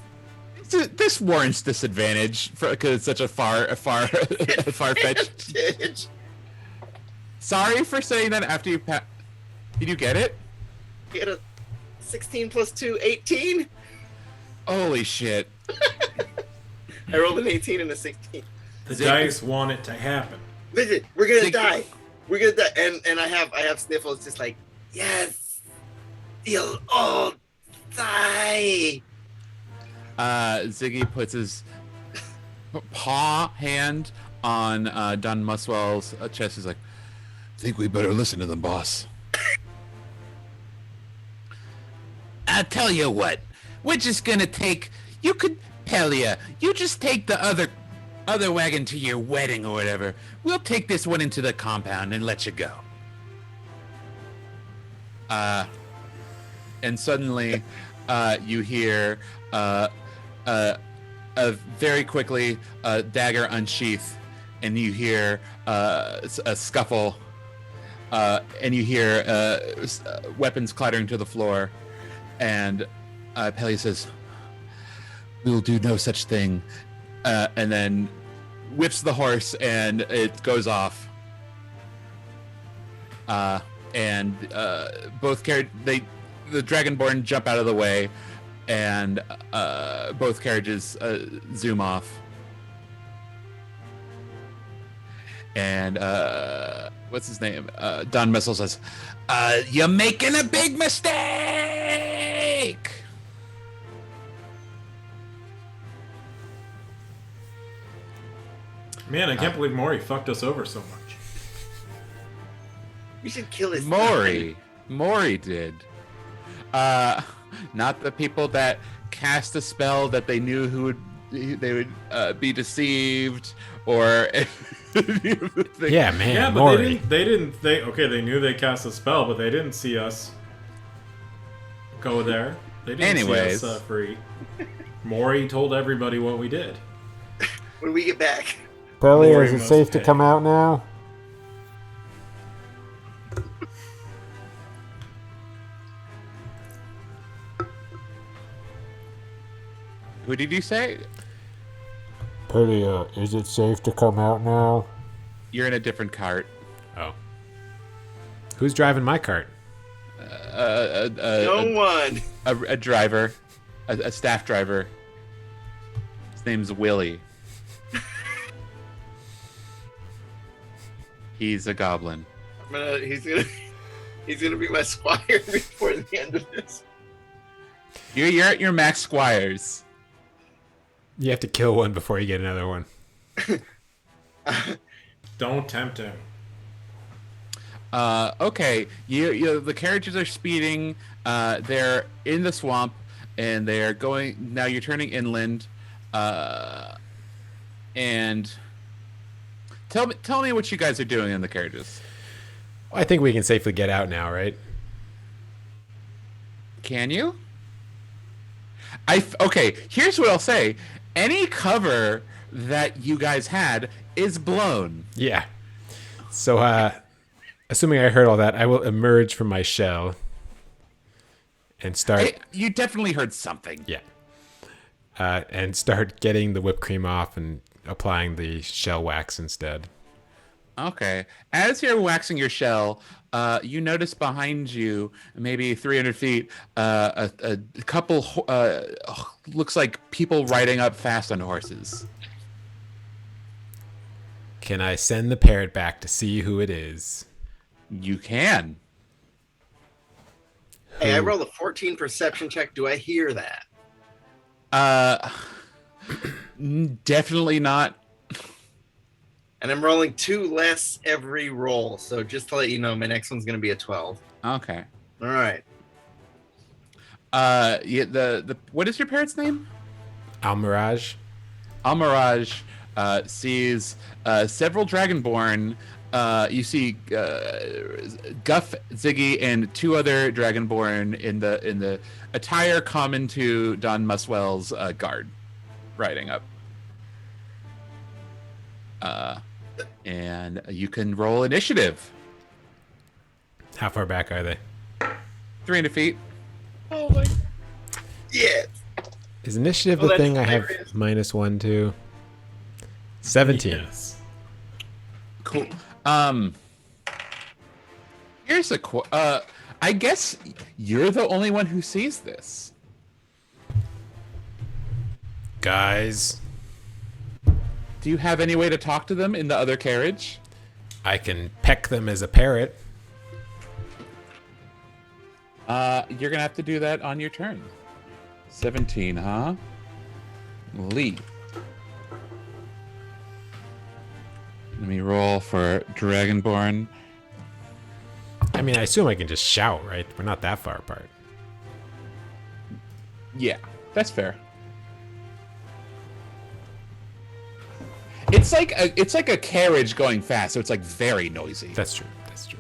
This warrants disadvantage because it's such a far fetched. Sorry for saying that after you Did you get it? You get a 16 plus 2, 18. Holy shit. I rolled an 18 and a 16. The dice want it to happen. Listen, we're gonna Ziggy- die. We're gonna die. And I have Sniffles just like, yes, you'll all die. Ziggy puts his hand on Don Muswell's chest. He's like, Think we better listen to them, boss. I'll tell you what. We're just gonna take. You could, Pelia. You just take the other wagon to your wedding or whatever. We'll take this one into the compound and let you go. And suddenly, you hear very quickly a dagger unsheath, and you hear a scuffle, and you hear weapons clattering to the floor, and Pelia says, "We'll do no such thing," and then whips the horse, and it goes off. And both the Dragonborn jump out of the way, and both carriages zoom off. And what's his name? Don Missile says, "You're making a big mistake." Man, I can't believe Maury fucked us over so much. We should kill his Maury did. Not the people that cast a spell that they knew they would be deceived, or Yeah, man. Yeah, but Maury. they knew they cast a spell, but they didn't see us go there. They didn't Anyways. see us free. Maury told everybody what we did. When we get back. Pelia, Maury is it must safe to pay. come out now? Who did you say? Pelia, is it safe to come out now? You're in a different cart. Oh. Who's driving my cart? No one. A driver, a staff driver. His name's Willie. He's a goblin. He's gonna be my squire before the end of this. You're at your max squires. You have to kill one before you get another one. Don't tempt him. Okay. The carriages are speeding. They're in the swamp, and they're going. Now you're turning inland. And tell me what you guys are doing in the carriages. I think we can safely get out now, right? Can you? Okay. Here's what I'll say. Any cover that you guys had is blown. Yeah. So, assuming I heard all that, I will emerge from my shell and start. You definitely heard something. Yeah. And start getting the whipped cream off and applying the shell wax instead. Okay. As you're waxing your shell, you notice behind you, maybe 300 feet, a couple, looks like people riding up fast on horses. Can I send the parrot back to see who it is? You can. Hey, I rolled a 14 perception check. Do I hear that? Definitely not. And I'm rolling 2 less every roll. So just to let you know, my next one's gonna be a 12. Okay. All right. Yeah, the what is your parrot's name? Almirage. Almirage sees several Dragonborn. You see Guff, Ziggy, and 2 other Dragonborn in the attire common to Don Muswell's guard, riding up. And you can roll initiative. How far back are they? 300 feet. Oh my. Yeah. Is initiative Well, the that's thing I have hilarious. -1 to? 17. Yes. Cool. Here's a I guess you're the only one who sees this. Guys, Do you have any way to talk to them in the other carriage? I can peck them as a parrot. You're gonna have to do that on your turn. 17, huh? Lee. Let me roll for Dragonborn. I mean, I assume I can just shout, right? We're not that far apart. Yeah, that's fair. It's like a carriage going fast, so it's like very noisy. That's true. That's true.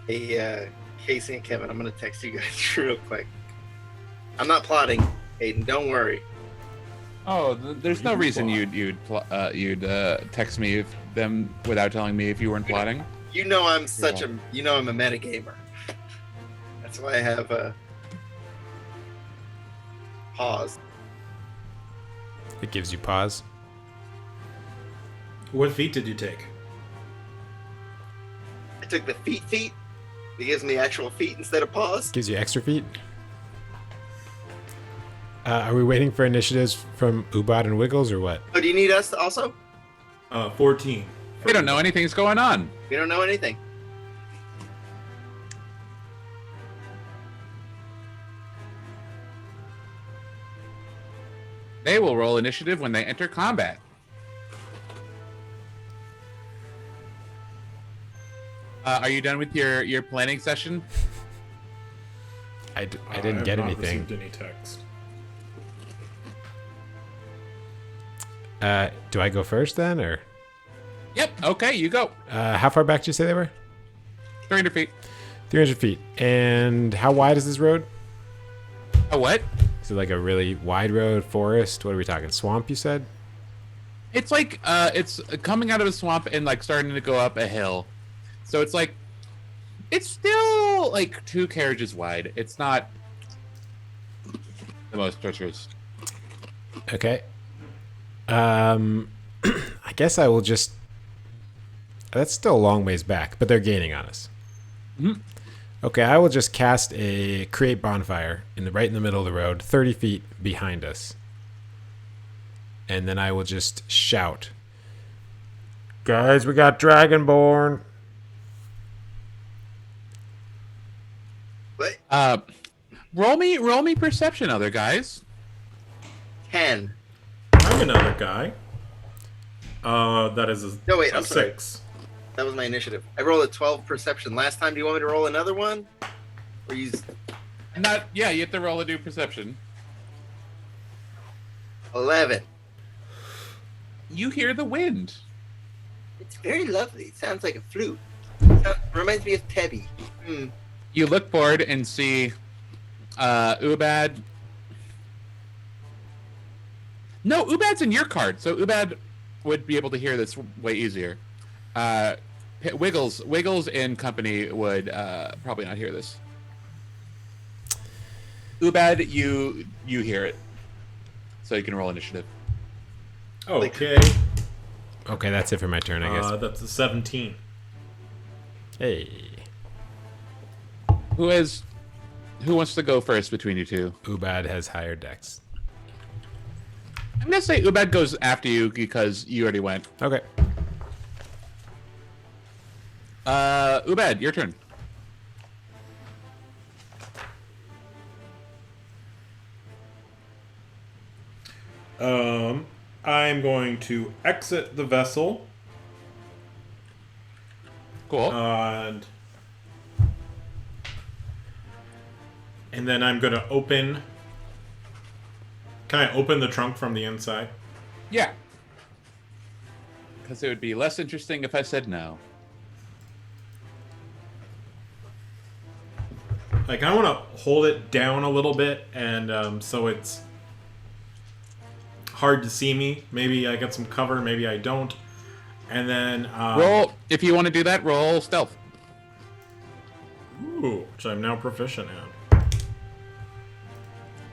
Hey, Casey and Kevin, I'm gonna text you guys real quick. I'm not plotting, Aiden. Don't worry. Oh, there's no reason you'd text me them without telling me if you weren't plotting. You know I'm I'm a metagamer. That's why I have a pause. It gives you pause. What feat did you take? I took the feet. It gives me actual feet instead of pause. Gives you extra feet. Are we waiting for initiatives from Ubot and Wiggles or what? Oh, do you need us to also? 14. We don't know anything's going on. We don't know anything. They will roll initiative when they enter combat. Are you done with your planning session? I didn't get anything. Received any text. Do I go first then, or? Yep. Okay, you go. How far back did you say they were? 300 feet. 300 feet. And how wide is this road? A what? Is it like a really wide road, forest? What are we talking? Swamp, you said? It's like it's coming out of a swamp and like starting to go up a hill. So it's like it's still like 2 carriages wide. It's not the most treacherous. Okay. I guess I will just... That's still a long ways back, but they're gaining on us. Mhm. Okay, I will just cast a create bonfire right in the middle of the road, 30 feet behind us. And then I will just shout, "Guys, we got Dragonborn." What? Roll me perception, other guys. 10. I'm another guy. That is a, No, wait, a I'm sorry. 6. That was my initiative. I rolled a 12 perception last time. Do you want me to roll another one? Or use You have to roll a new perception. 11? You hear the wind. It's very lovely. It sounds like a flute. Reminds me of Tebby. You look forward and see Ubad. No, Ubad's in your card, so Ubad would be able to hear this way easier. Wiggles and company would probably not hear this. Ubad, you hear it, so you can roll initiative. Okay. Okay, that's it for my turn, I guess. That's a 17. Hey. Who wants to go first between you two? Ubad has higher dex. I'm gonna say Ubad goes after you because you already went. Okay. Ubad, your turn. I'm going to exit the vessel. Cool. And then I'm going to open... Can I open the trunk from the inside? Yeah. Because it would be less interesting if I said no. Like, I want to hold it down a little bit, and so it's hard to see me. Maybe I get some cover, maybe I don't. And then... roll, if you want to do that, roll stealth. Ooh, which I'm now proficient at.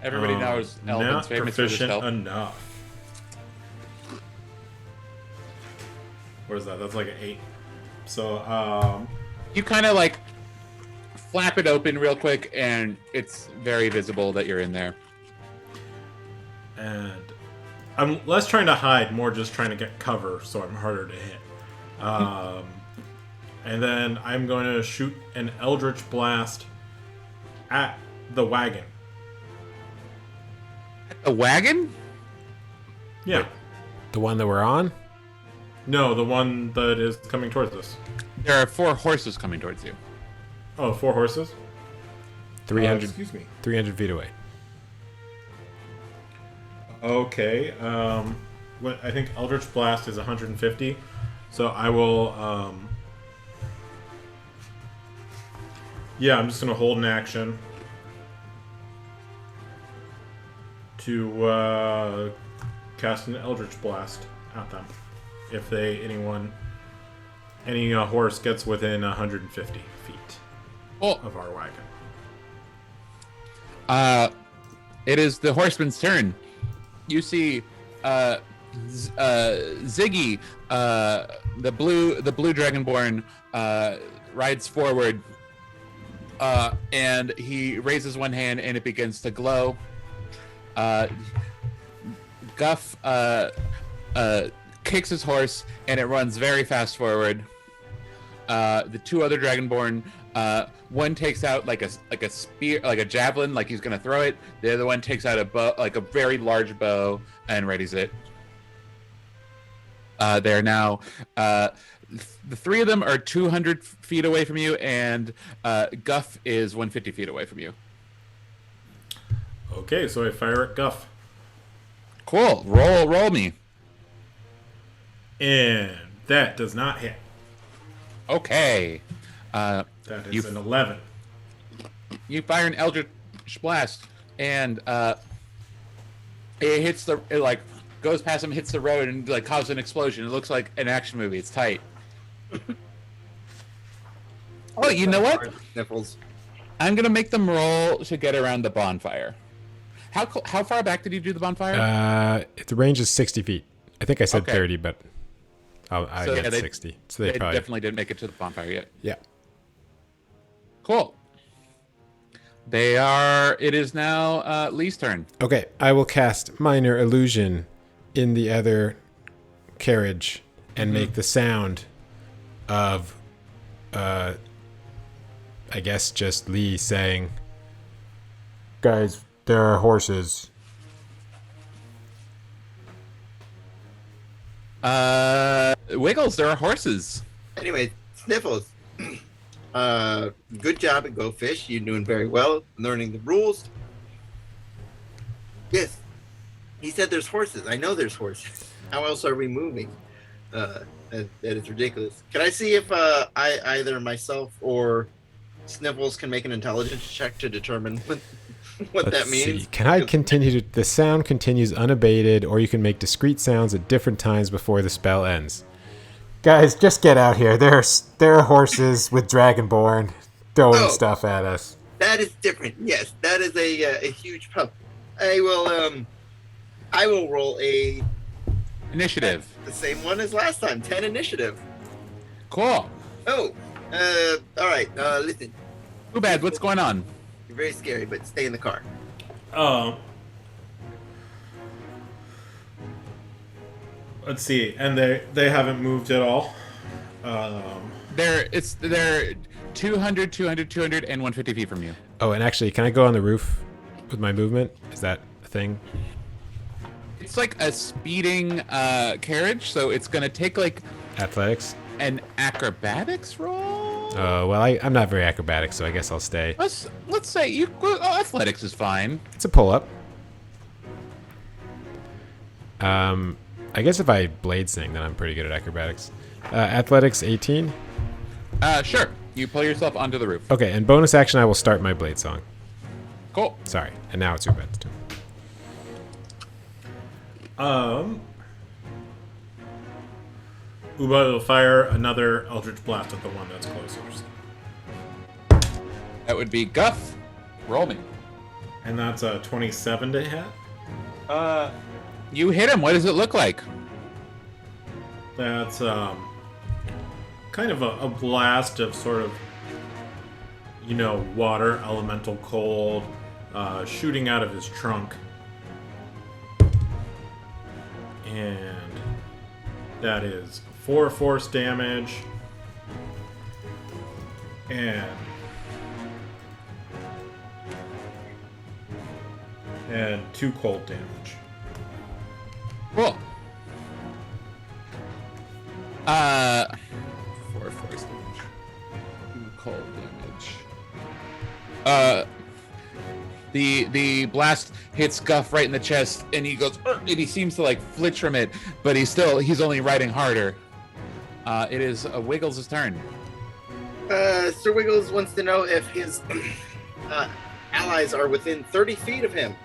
Everybody knows Elvin's Not famous for his proficient stealth. enough. What is that? That's like an 8. So, You kind of like flap it open real quick, and it's very visible that you're in there. and I'm less trying to hide, more just trying to get cover, so I'm harder to hit. And then I'm going to shoot an Eldritch Blast at the wagon. A wagon? Yeah. The one that we're on? No, the one that is coming towards us. There are 4 horses coming towards you. Oh, 4 horses? 300, Excuse me. 300 feet away. Okay. What I think Eldritch Blast is 150, so I will. Yeah, I'm just gonna hold an action to cast an Eldritch Blast at them. If any horse gets within 150 feet Oh, of our wagon. it is the horseman's turn. You see, Ziggy, the blue dragonborn, rides forward, and he raises one hand, and it begins to glow. Guff kicks his horse, and it runs very fast forward. The 2 other dragonborn, one takes out like a spear, like a javelin, like he's gonna throw it. The other one takes out a bow, like a very large bow, and readies it. They're now the 3 of them are 200 feet away from you, and Guff is 150 feet away from you. Okay, so I fire at Guff. Cool. Roll me. And that does not hit. Okay. That is an 11. You fire an Eldritch Blast, and it hits it like goes past him, hits the road, and like causes an explosion. It looks like an action movie. It's tight. Oh, you know what? Sniffles. I'm gonna make them roll to get around the bonfire. How far back did you do the bonfire? The range is 60 feet. I think I said Okay. 30, but I So, get yeah, they- 60. So they They probably... definitely didn't make it to the bonfire yet. Yeah. Cool. It is now Lee's turn. Okay, I will cast Minor Illusion in the other carriage and make the sound of, I guess, just Lee saying, "Guys, there are horses." Wiggles, there are horses. Anyway, Sniffles. Good job at Go Fish. You're doing very well, learning the rules. Yes, he said there's horses. I know there's horses. How else are we moving? That is ridiculous. Can I see if I either myself or Sniffles can make an intelligence check to determine what that Let's means? see. Can I continue to... The sound continues unabated, or you can make discrete sounds at different times before the spell ends. Guys, just get out here. There are horses with Dragonborn throwing stuff at us. That is different. Yes, that is a huge pump. I will roll Initiative. the same one as last time. 10 initiative. Cool. Oh, all right. Listen, Too bad. What's going on? you're very scary, but stay in the car. Let's see, and they haven't moved at all. They're 200, 200, 200, and 150 feet from you. Oh, and actually, can I go on the roof with my movement? Is that a thing? It's like a speeding carriage, so it's gonna take like Athletics? an acrobatics roll. Well, I'm not very acrobatic, so I guess I'll stay. Let's say athletics is fine. It's a pull-up. I guess if I blade sing, then I'm pretty good at acrobatics. Athletics 18. Sure. You pull yourself onto the roof. Okay, and bonus action, I will start my blade song. Cool. Sorry, and now it's Ubed's turn. Uba will fire another Eldritch Blast at the one that's closest. That would be Guff. Roll me. And that's a 27 to hit. You hit him. What does it look like? That's kind of a blast of sort of, water, elemental cold, shooting out of his trunk. And that is 4 force damage. And 2 cold damage. Cool. 4 force damage. 2 cold damage. The blast hits Guff right in the chest, and he goes, "Ugh," and he seems to like flinch from it, but he's only riding harder. It is Wiggles' turn. Sir Wiggles wants to know if his allies are within 30 feet of him.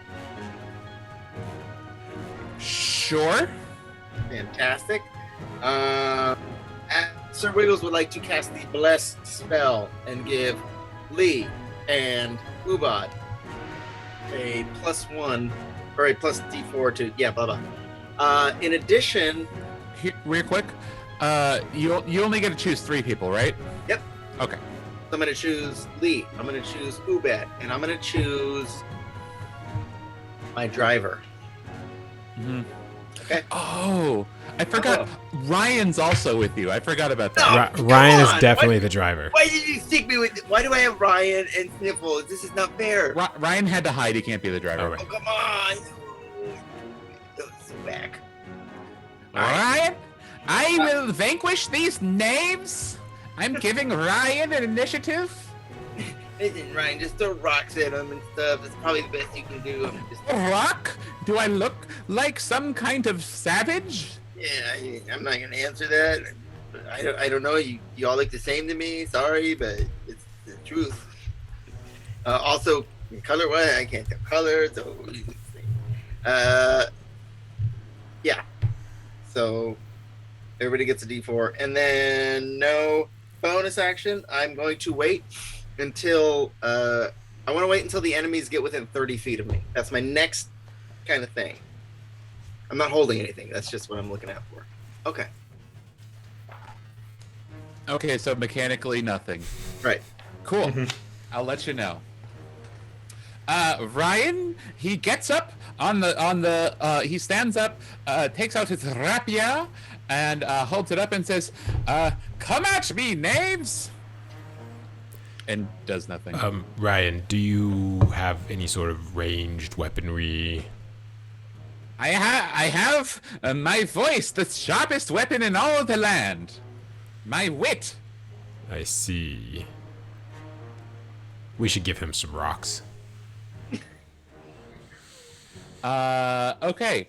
Sure. Fantastic. Sir Wiggles would like to cast the Blessed spell and give Lee and Ubad a +1 or a plus D4 to blah blah. In addition, Here, real quick, you only get to choose 3 people, right? Yep. Okay. I'm going to choose Lee. I'm going to choose Ubad, and I'm going to choose my driver. Mm-hmm. Okay. Oh, I forgot. Ryan's also with you. I forgot about that. No. Ryan is on. definitely the driver. Why did you stick me with? Why do I have Ryan and Sniffles? This is not fair. Ryan had to hide. He can't be the driver. All right. Oh, come on. Go back. Ryan, I will vanquish these knaves. I'm giving Ryan an initiative. Listen, Ryan, just throw rocks at him and stuff. It's probably the best you can do. Rock? Do I look like some kind of savage? Yeah, I'm not gonna answer that. I don't know. You all look the same to me. Sorry, but it's the truth. Also, color wise, I can't tell color. So, yeah. So everybody gets a D4, and then no bonus action. I'm going to wait until I want to wait until the enemies get within 30 feet of me. That's my next kind of thing. I'm not holding anything. That's just what I'm looking out for. Okay. Okay, so mechanically nothing. Right. Cool. I'll let you know. Ryan, he gets up he stands up, takes out his rapier, and holds it up and says, "Come at me, knaves!" And does nothing. Ryan, do you have any sort of ranged weaponry? I have my voice, the sharpest weapon in all the land. My wit. I see. We should give him some rocks. Okay.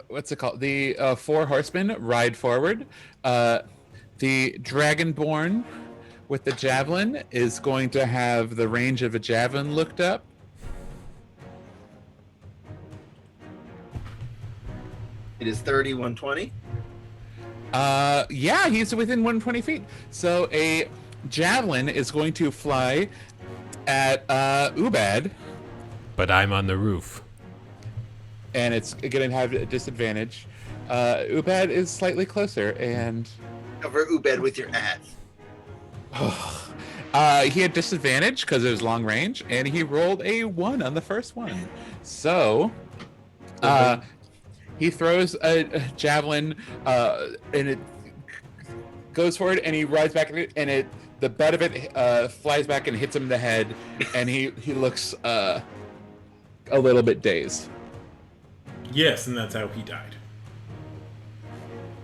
What's it called? The 4 horsemen ride forward. The Dragonborn with the javelin is going to have the range of a javelin looked up. It is 30, 120. Yeah, he's within 120 feet. So a javelin is going to fly at Ubad, But I'm on the roof. and it's going to have a disadvantage. Ubad is slightly closer, and Cover Ubed with your ass. he had disadvantage because it was long range, and he rolled a 1 on the first one. So he throws a javelin, and it goes forward, and he rides back, and the butt of it flies back and hits him in the head, and he looks a little bit dazed. Yes, and that's how he died.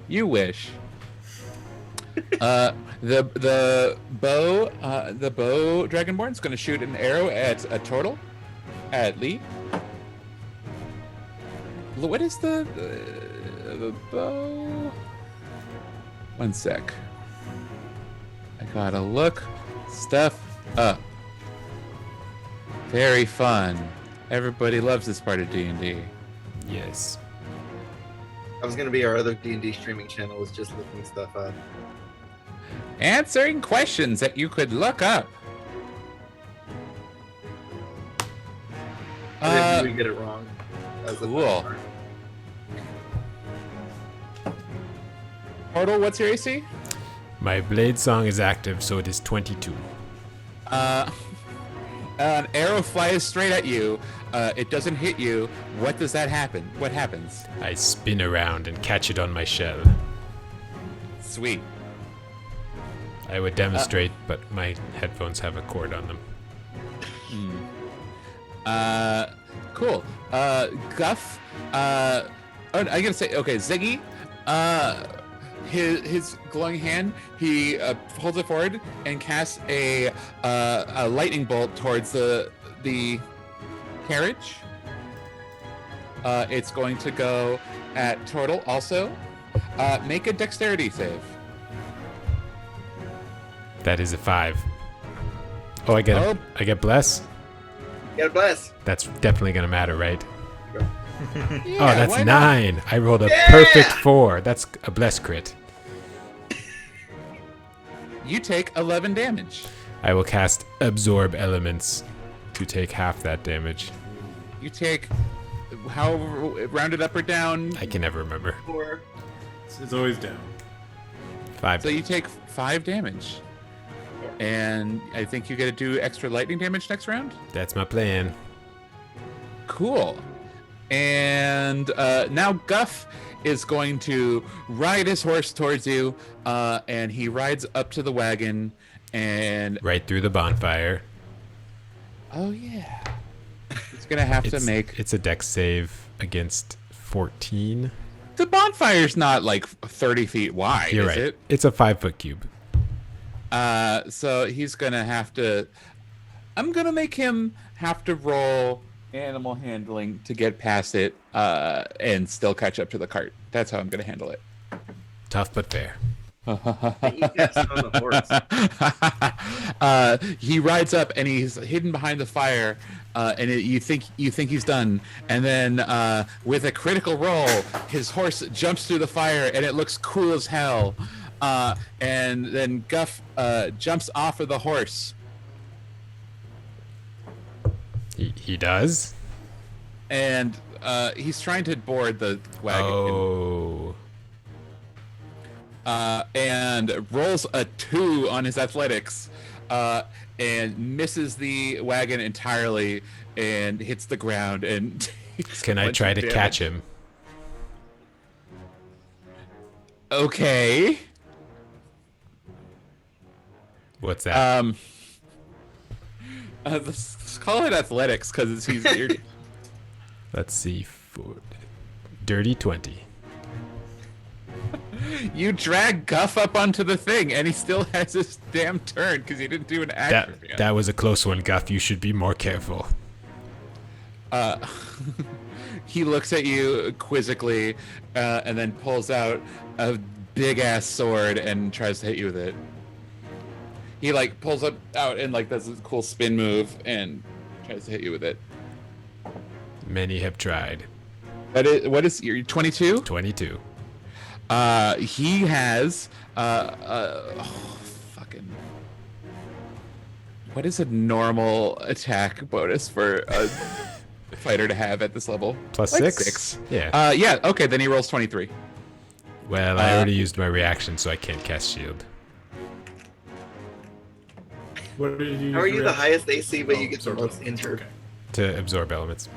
You wish. The bow Dragonborn is going to shoot an arrow at a turtle, at Lee. What is the bow? One sec. I gotta look stuff up. Very fun. Everybody loves this part of D&D. Yes. That was going to be our other D&D streaming channel, was just looking stuff up. Answering questions that you could look up. And then we get it wrong. That was the Cool. fun part. Portal, what's your AC? My blade song is active, so it is 22. An arrow flies straight at you. It doesn't hit you. What does that happen? What happens? I spin around and catch it on my shell. Sweet. I would demonstrate, but my headphones have a cord on them. Cool. Guff. Oh, I gotta say, okay, Ziggy. His glowing hand, he holds it forward and casts a lightning bolt towards the carriage. It's going to go at Turtle also. Make a dexterity save. That is a 5. Oh, I get bless. God bless. That's definitely gonna matter, right? Yeah, Oh, that's why not? 9. I rolled a Yeah! perfect 4. That's a bless crit. You take 11 damage. I will cast Absorb Elements to take half that damage. You take, however, rounded up or down. I can never remember. 4. It's always down. 5. So you take 5 damage. And I think you get to do extra lightning damage next round. That's my plan. Cool. And now Guff is going to ride his horse towards you, and he rides up to the wagon, and Right through the bonfire. oh yeah, he's gonna have to make. It's a dex save against 14. The bonfire's not like 30 feet wide, You're is right. it? It's a 5-foot cube. So he's gonna have to. I'm gonna make him have to roll animal handling to get past it, and still catch up to the cart. That's how I'm gonna handle it. Tough but fair. You guys on the horse. He rides up and he's hidden behind the fire, and you think he's done, and then with a critical roll, his horse jumps through the fire, and it looks cool as hell. And then Guff jumps off of the horse, He does? and he's trying to board the wagon. Oh. And rolls a 2 on his athletics, and misses the wagon entirely, and hits the ground. And takes Can a I bunch try of to damage. catch him? Okay. What's that? Let's call it athletics because it's easier. Let's see. Dirty 20. You drag Guff up onto the thing, and he still has his damn turn because he didn't do an action. yet. That was a close one, Guff. You should be more careful. He looks at you quizzically, and then pulls out a big ass sword and tries to hit you with it. He like pulls up out and like does this cool spin move and tries to hit you with it. Many have tried. What is your 22? 22. He has fucking. What is a normal attack bonus for a fighter to have at this level? Plus Like 6? 6. Yeah. Yeah. Okay, then he rolls 23. Well, I already used my reaction, so I can't cast shield. What did you? How are you the use? highest AC, but you Oh, get the sorry. most injured? Okay. To absorb elements.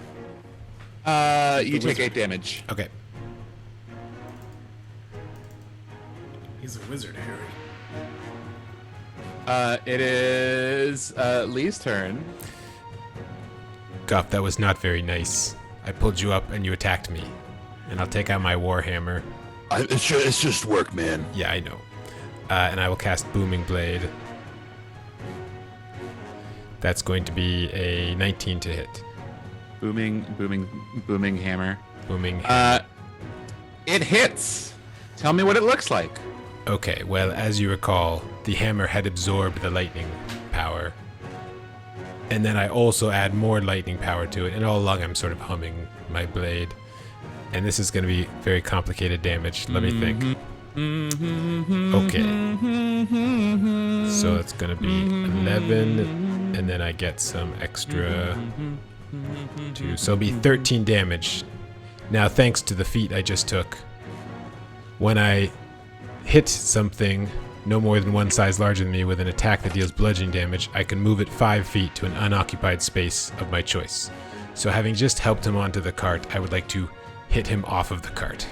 You take 8 damage. Okay. He's a wizard, Harry. It is Lee's turn. Guff, that was not very nice. I pulled you up and you attacked me. And I'll take out my warhammer. It's just work, man. Yeah, I know. And I will cast Booming Blade. That's going to be a 19 to hit. Booming hammer. Booming. It hits. Tell me what it looks like. Okay, well, as you recall, the hammer had absorbed the lightning power. And then I also add more lightning power to it. And all along, I'm sort of humming my blade. And this is going to be very complicated damage. Let me think. Okay. So it's going to be 11. And then I get some extra 2. So it'll be 13 damage. Now, thanks to the feat I just took, when I hit something no more than one size larger than me with an attack that deals bludgeoning damage, I can move it 5 feet to an unoccupied space of my choice. So having just helped him onto the cart, I would like to hit him off of the cart.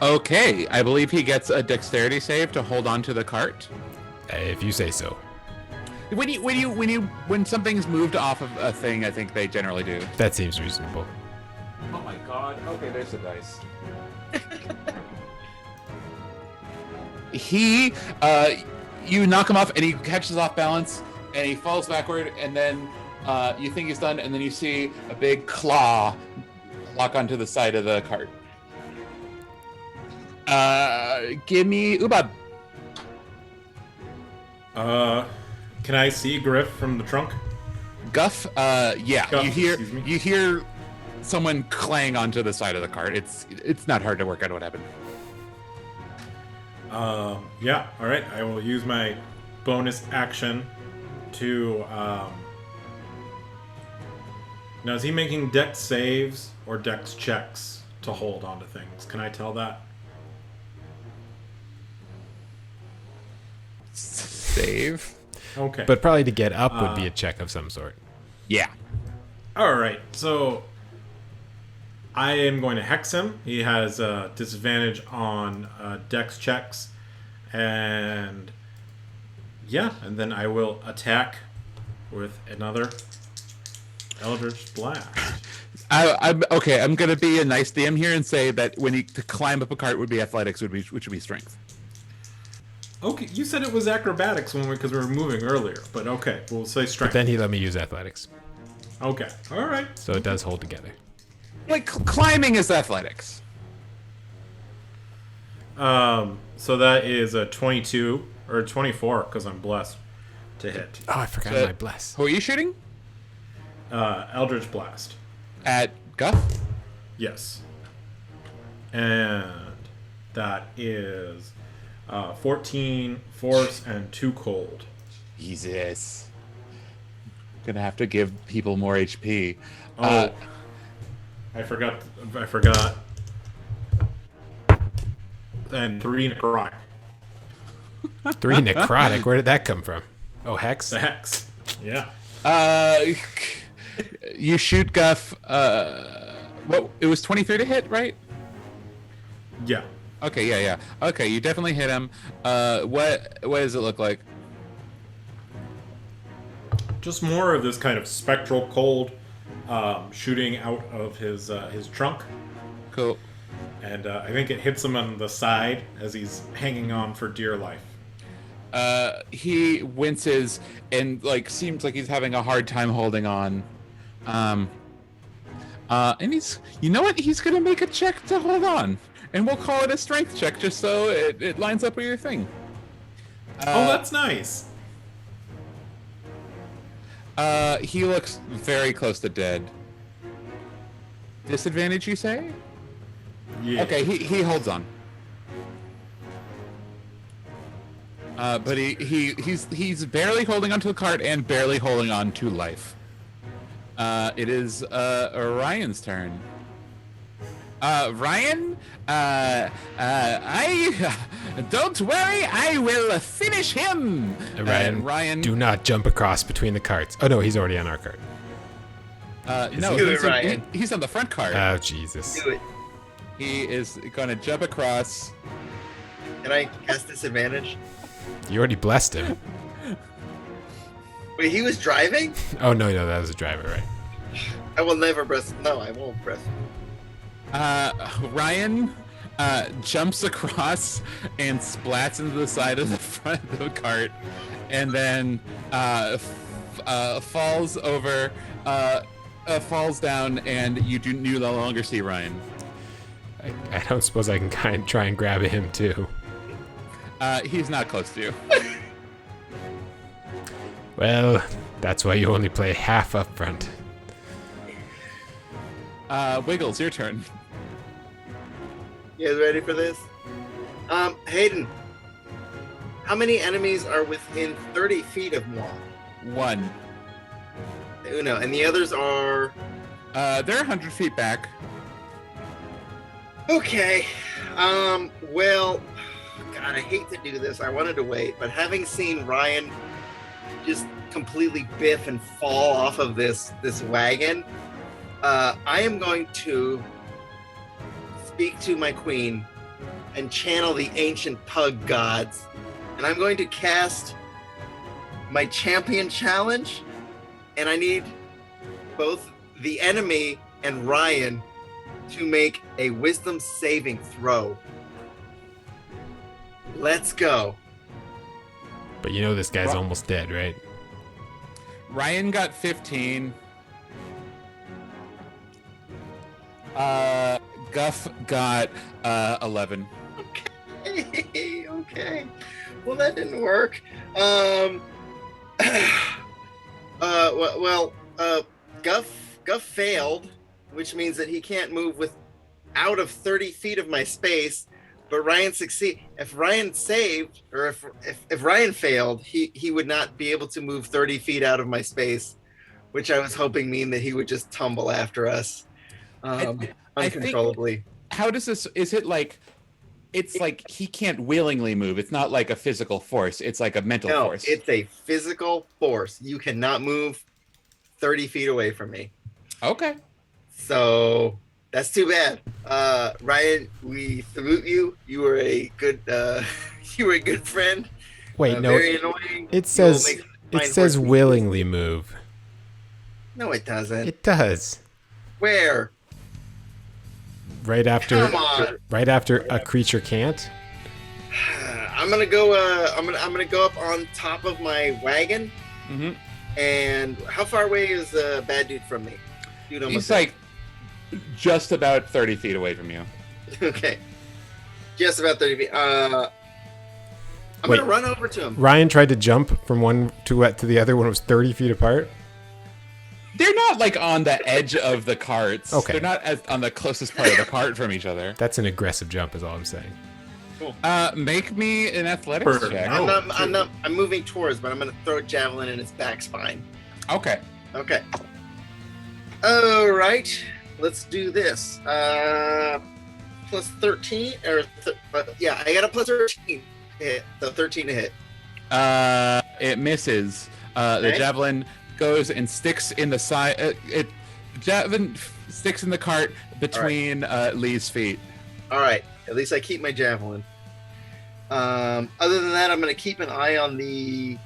Okay, I believe he gets a dexterity save to hold on to the cart. If you say so. When something's moved off of a thing, I think they generally do. That seems reasonable. Oh my god. Okay, there's the dice. You knock him off, and he catches off balance, and he falls backward, and then you think he's done, and then you see a big claw lock onto the side of the cart. Give me Ubab. Can I see Griff from the trunk? Guff, yeah. Guff, you excuse me. hear someone clang onto the side of the cart. It's not hard to work out what happened. Yeah, all right. I will use my bonus action to. Now, is he making dex saves or dex checks to hold onto things? Can I tell that? Save. Okay. But probably to get up would be a check of some sort. Yeah. All right. So I am going to hex him. He has a disadvantage on dex checks, and yeah, and then I will attack with another Eldritch Blast. I'm okay. I'm gonna be a nice DM here and say that to climb up a cart would be athletics, which would be strength. Okay, you said it was acrobatics because we were moving earlier, but okay, we'll say But strength. then he let me use athletics. Okay, all right. So it does hold together. Like climbing is athletics. So that is a 22 or 24 because I'm blessed to hit. Oh, I forgot So- my bless. Who are you shooting Eldritch Blast. at? Guff. Yes. And that is 14 force and 2 cold. Jesus. Gonna have to give people more HP. Oh, I forgot. And 3 necrotic. 3 necrotic. Where did that come from? Oh, hex? The hex. Yeah. You shoot Guff. What? It was 23 to hit, right? Yeah. Okay, yeah. Okay, you definitely hit him. What does it look like? Just more of this kind of spectral cold shooting out of his trunk. Cool. And I think it hits him on the side as he's hanging on for dear life. He winces and seems like he's having a hard time holding on. And you know what? He's gonna make a check to hold on, and we'll call it a strength check just so it lines up with your thing. Oh, that's nice. He looks very close to dead. Disadvantage, you say? Yeah. Okay, he holds on. But he's barely holding onto the cart and barely holding on to life. It is Ryan's turn. Ryan, don't worry, I will finish him. Ryan, do not jump across between the carts. Oh no, he's already on our cart. No, Do it, Ryan. he's on the front cart. Oh Jesus! Do it. He is gonna jump across. Can I cast disadvantage? You already blessed him. Wait, he was driving? Oh no, that was a driver, right? I will never press. No, I won't press. Ryan jumps across and splats into the side of the front of the cart, and then falls over, falls down, and you no longer see Ryan. I don't suppose I can try and grab him too. He's not close to you. Well, that's why you only play half up front. Wiggles, your turn. You guys ready for this? Hayden, how many enemies are within 30 feet of moi? 1. Uno, and the others are. They're 100 feet back. Okay. Well, God, I hate to do this. I wanted to wait, but having seen Ryan just completely biff and fall off of this wagon, I am going to speak to my queen and channel the ancient pug gods, and I'm going to cast my champion challenge, and I need both the enemy and Ryan to make a wisdom saving throw. Let's go. But you know this guy's almost dead, right? Ryan got 15. Guff got 11. Okay. Well, that didn't work. Guff failed, which means that he can't move out of 30 feet of my space. But Ryan succeeded. If Ryan saved, or if Ryan failed, he would not be able to move 30 feet out of my space, which I was hoping mean that he would just tumble after us uncontrollably. How does this? Is it like? It's like he can't willingly move. It's not like a physical force. It's like a mental force. It's a physical force. You cannot move 30 feet away from me. Okay. So that's too bad. Ryan, we salute you. You were a good friend. Wait, no. Very annoying. It says willingly move. No, it doesn't. It does. Where? Right after Come on. right after a creature can't. I'm gonna go. I'm gonna go up on top of my wagon. Mm-hmm. And how far away is the bad dude from me? Dude, He's like just about 30 feet away from you. Okay, just about 30 feet. I'm gonna run over to him. Ryan tried to jump from one to the other when it was 30 feet apart. They're not like on the edge of the carts. Okay. They're not on the closest part of the cart from each other. That's an aggressive jump, is all I'm saying. Cool. Make me an athletics check. I'm moving towards, but I'm gonna throw a javelin in his back spine. Okay. Okay. All right. Let's do this. Plus 13 or yeah, I got a plus 13 to hit. So 13 to hit. It misses. The javelin goes and sticks in the side. Javelin sticks in the cart between Lee's feet. All right. At least I keep my javelin. Other than that, I'm going to keep an eye on the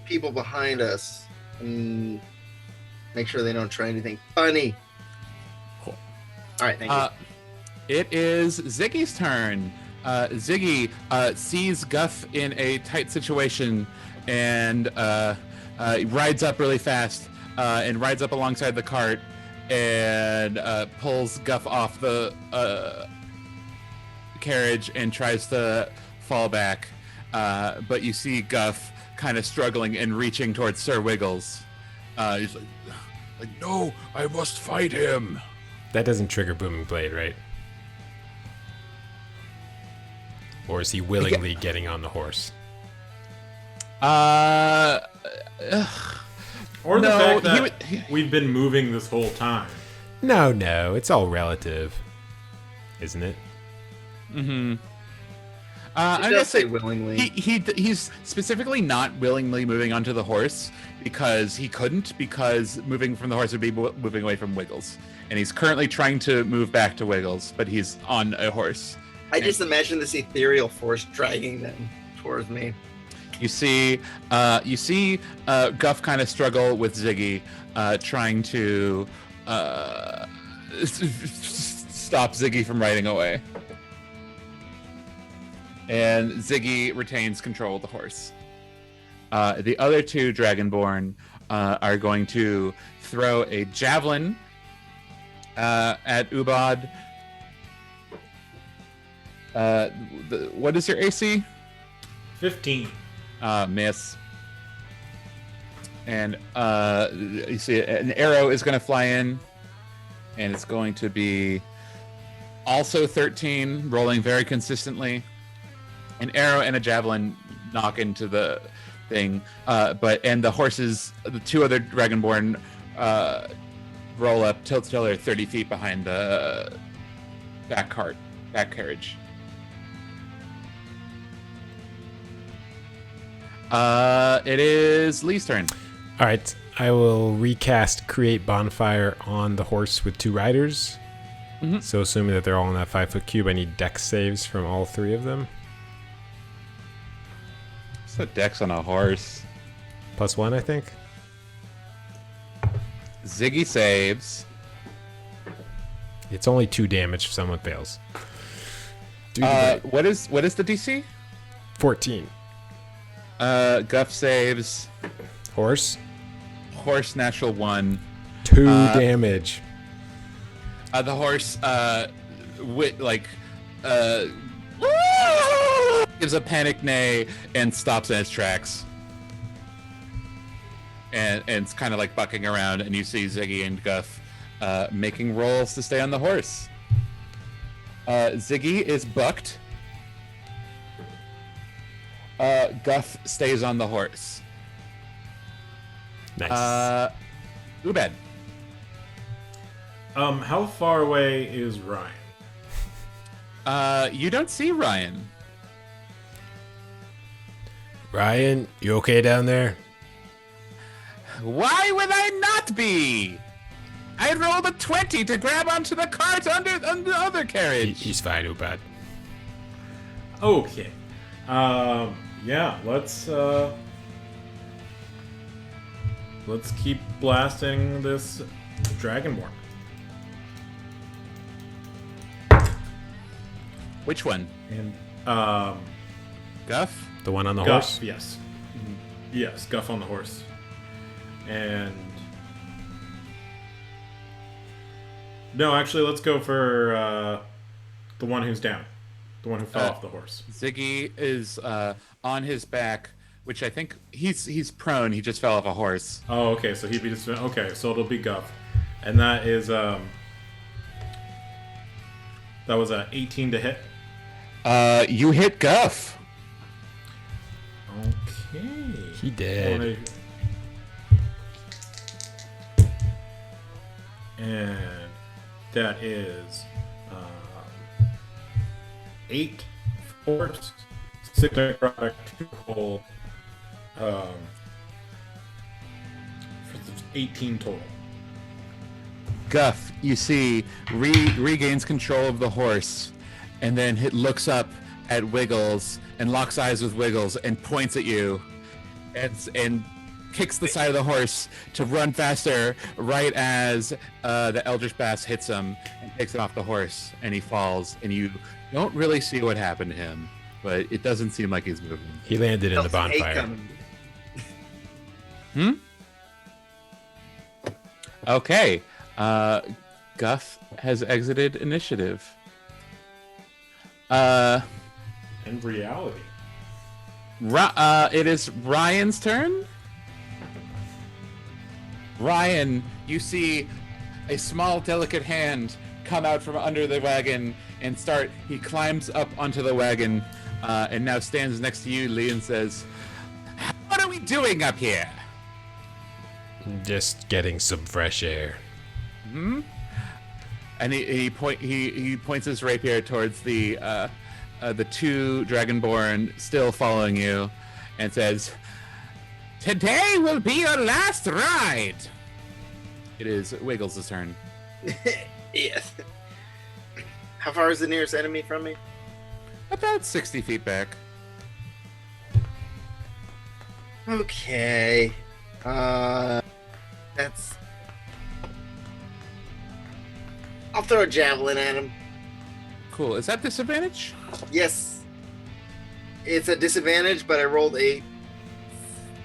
people behind us and make sure they don't try anything funny. Cool. All right. Thank you. It is Ziggy's turn. Ziggy sees Guff in a tight situation and rides up really fast and rides up alongside the cart and pulls Guff off the carriage and tries to fall back. But you see Guff kind of struggling and reaching towards Sir Wiggles. He's like, no, I must fight him. That doesn't trigger Booming Blade, right? Or is he willingly getting on the horse? Or the No, fact that we've been moving this whole time. No, it's all relative, isn't it? Mm-hmm. It I does guess say willingly. he's specifically not willingly moving onto the horse because he couldn't, because moving from the horse would be moving away from Wiggles, and he's currently trying to move back to Wiggles, but he's on a horse. I just imagine this ethereal force dragging them towards me. You see Guff kind of struggle with Ziggy, trying to stop Ziggy from riding away. And Ziggy retains control of the horse. The other two Dragonborn are going to throw a javelin at Ubad. What is your AC? 15. Miss. And you see an arrow is going to fly in, and it's going to be also 13, rolling very consistently. An arrow and a javelin knock into the thing, and the horses, the two other Dragonborn, roll up till they're 30 feet behind the back carriage. It is Lee's turn. All right. I will recast Create Bonfire on the horse with 2 riders. Mhm. So assuming that they're all in that 5-foot cube, I need dex saves from all 3 of them. So Dex on a horse. +1, I think. Ziggy saves. It's only 2 damage if someone fails. Do the What is the DC? 14. Guff saves. Horse, Horse natural 1. 2 damage. The horse gives a panic neigh and stops in its tracks. And it's kind of like bucking around, and you see Ziggy and Guff making rolls to stay on the horse. Ziggy is bucked. Guff stays on the horse. Nice. Ubed. How far away is Ryan? You don't see Ryan. Ryan, you okay down there? Why would I not be? I rolled a 20 to grab onto the cart under the other carriage. He's fine, Ubad. Okay. Yeah, let's keep blasting this Dragonborn. Which one? And Guff? The one on the Guff, horse? yes. Yes, Guff on the horse. And no, actually let's go for the one who's down. The one who fell off the horse. Ziggy is on his back, which I think he's prone. He just fell off a horse. Oh, okay, so he'd be just okay, so it'll be Guff. And that is that was a 18 to hit. You hit Guff. Okay. He did. And that is 8 force, 6 necrotic, 2 cold, for 18 total. Guff, you see, regains control of the horse, and then it looks up at Wiggles and locks eyes with Wiggles and points at you, and kicks the side of the horse to run faster. Right as the Eldritch Bass hits him and takes him off the horse, and he falls. And you don't really see what happened to him, but it doesn't seem like he's moving. He landed in the Felt some hate bonfire. coming. Okay. Guff has exited initiative. And reality. It is Ryan's turn. Ryan, you see a small, delicate hand come out from under the wagon and start. He climbs up onto the wagon and now stands next to you, Lee, and says, "What are we doing up here?" Just getting some fresh air. And he points his rapier towards the 2 Dragonborn still following you, and says, "Today will be your last ride." It is Wiggles' turn. Yes. How far is the nearest enemy from me? About 60 feet back. Okay. That's. I'll throw a javelin at him. Cool. Is that disadvantage? Yes. It's a disadvantage, but I rolled a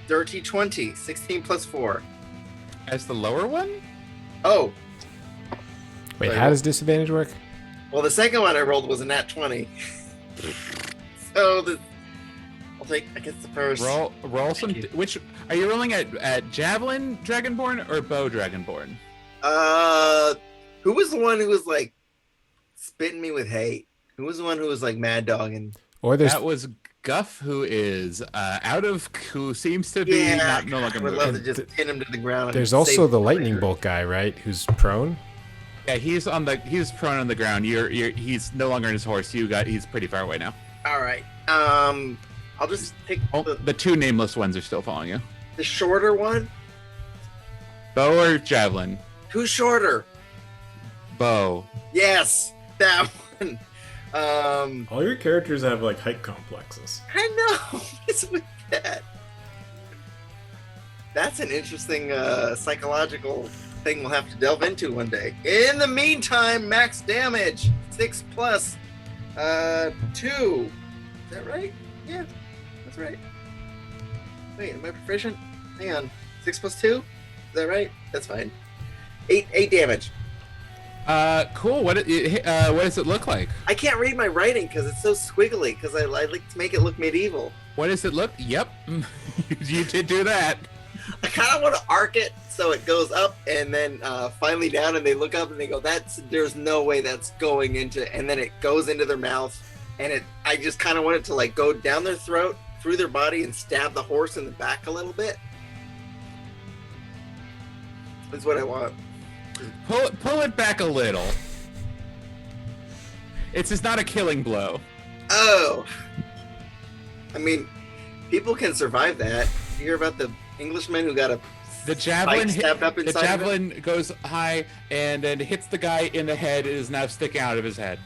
dirty 20. 16 plus 4. As the lower one? Oh, Wait, Sorry, how what? does disadvantage work? well, the second one I rolled was a nat 20. So I'll take, I guess, the first. Roll some. you. Which are you rolling at Javelin Dragonborn or Bow Dragonborn? Who was the one who was like spitting me with hate? Who was the one who was like mad dogging? Or there's That was Guff, who seems to be no longer I would moving. love to just pin him to the ground. there's and also save the him lightning later. bolt guy, right? Who's prone. Yeah, he's prone on the ground. He's no longer on his horse. He's pretty far away now. All right. I'll just pick Oh, the two nameless ones are still following you. the shorter one. Bow or javelin? Who's shorter? Bow. Yes, that one. All your characters have like height complexes. I know. What's with that? That's an interesting psychological thing we'll have to delve into one day. In the meantime, max damage 6 plus 2. Is that right? Yeah, that's right. Wait, am I proficient? Hang on. 6 plus 2? Is that right? That's fine. 8 damage. Cool. What does it look like? I can't read my writing because it's so squiggly. Because I like to make it look medieval. What does it look? Yep, you did do that. I kind of want to arc it so it goes up and then finally down, and they look up and they go, there's no way that's going into, and then it goes into their mouth, and I just kind of want it to like go down their throat, through their body, and stab the horse in the back a little bit. That's what I want. Pull it back a little. It's just not a killing blow. Oh, I mean, people can survive that. You hear about the Englishman who got the javelin stabbed up the inside of javelin goes high and then hits the guy in the head. It is now sticking out of his head,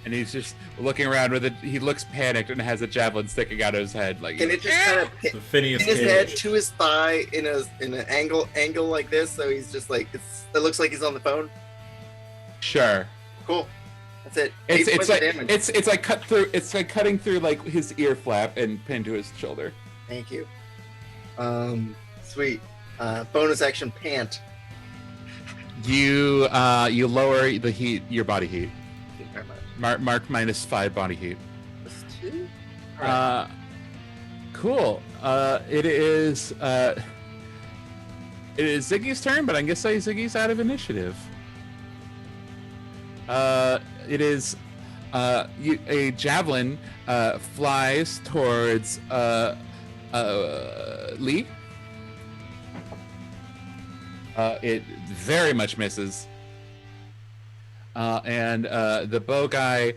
and he's just looking around with it. He looks panicked and has a javelin sticking out of his head, like. And it just kind of The Phineas hit his Cage. head to his thigh in an angle like this, so he's just like it looks like he's on the phone. Sure. Cool. That's it. It's 8 points like of damage. it's like cut through. It's like cutting through like his ear flap and pinned to his shoulder. Thank you. Sweet. Bonus action pant. You lower the heat, your body heat. Thank you very much. Mark -5 body heat. Plus 2. All right. Cool. It is Ziggy's turn, but I guess Ziggy's out of initiative. It is a javelin flies towards Lee. It very much misses. And the bow guy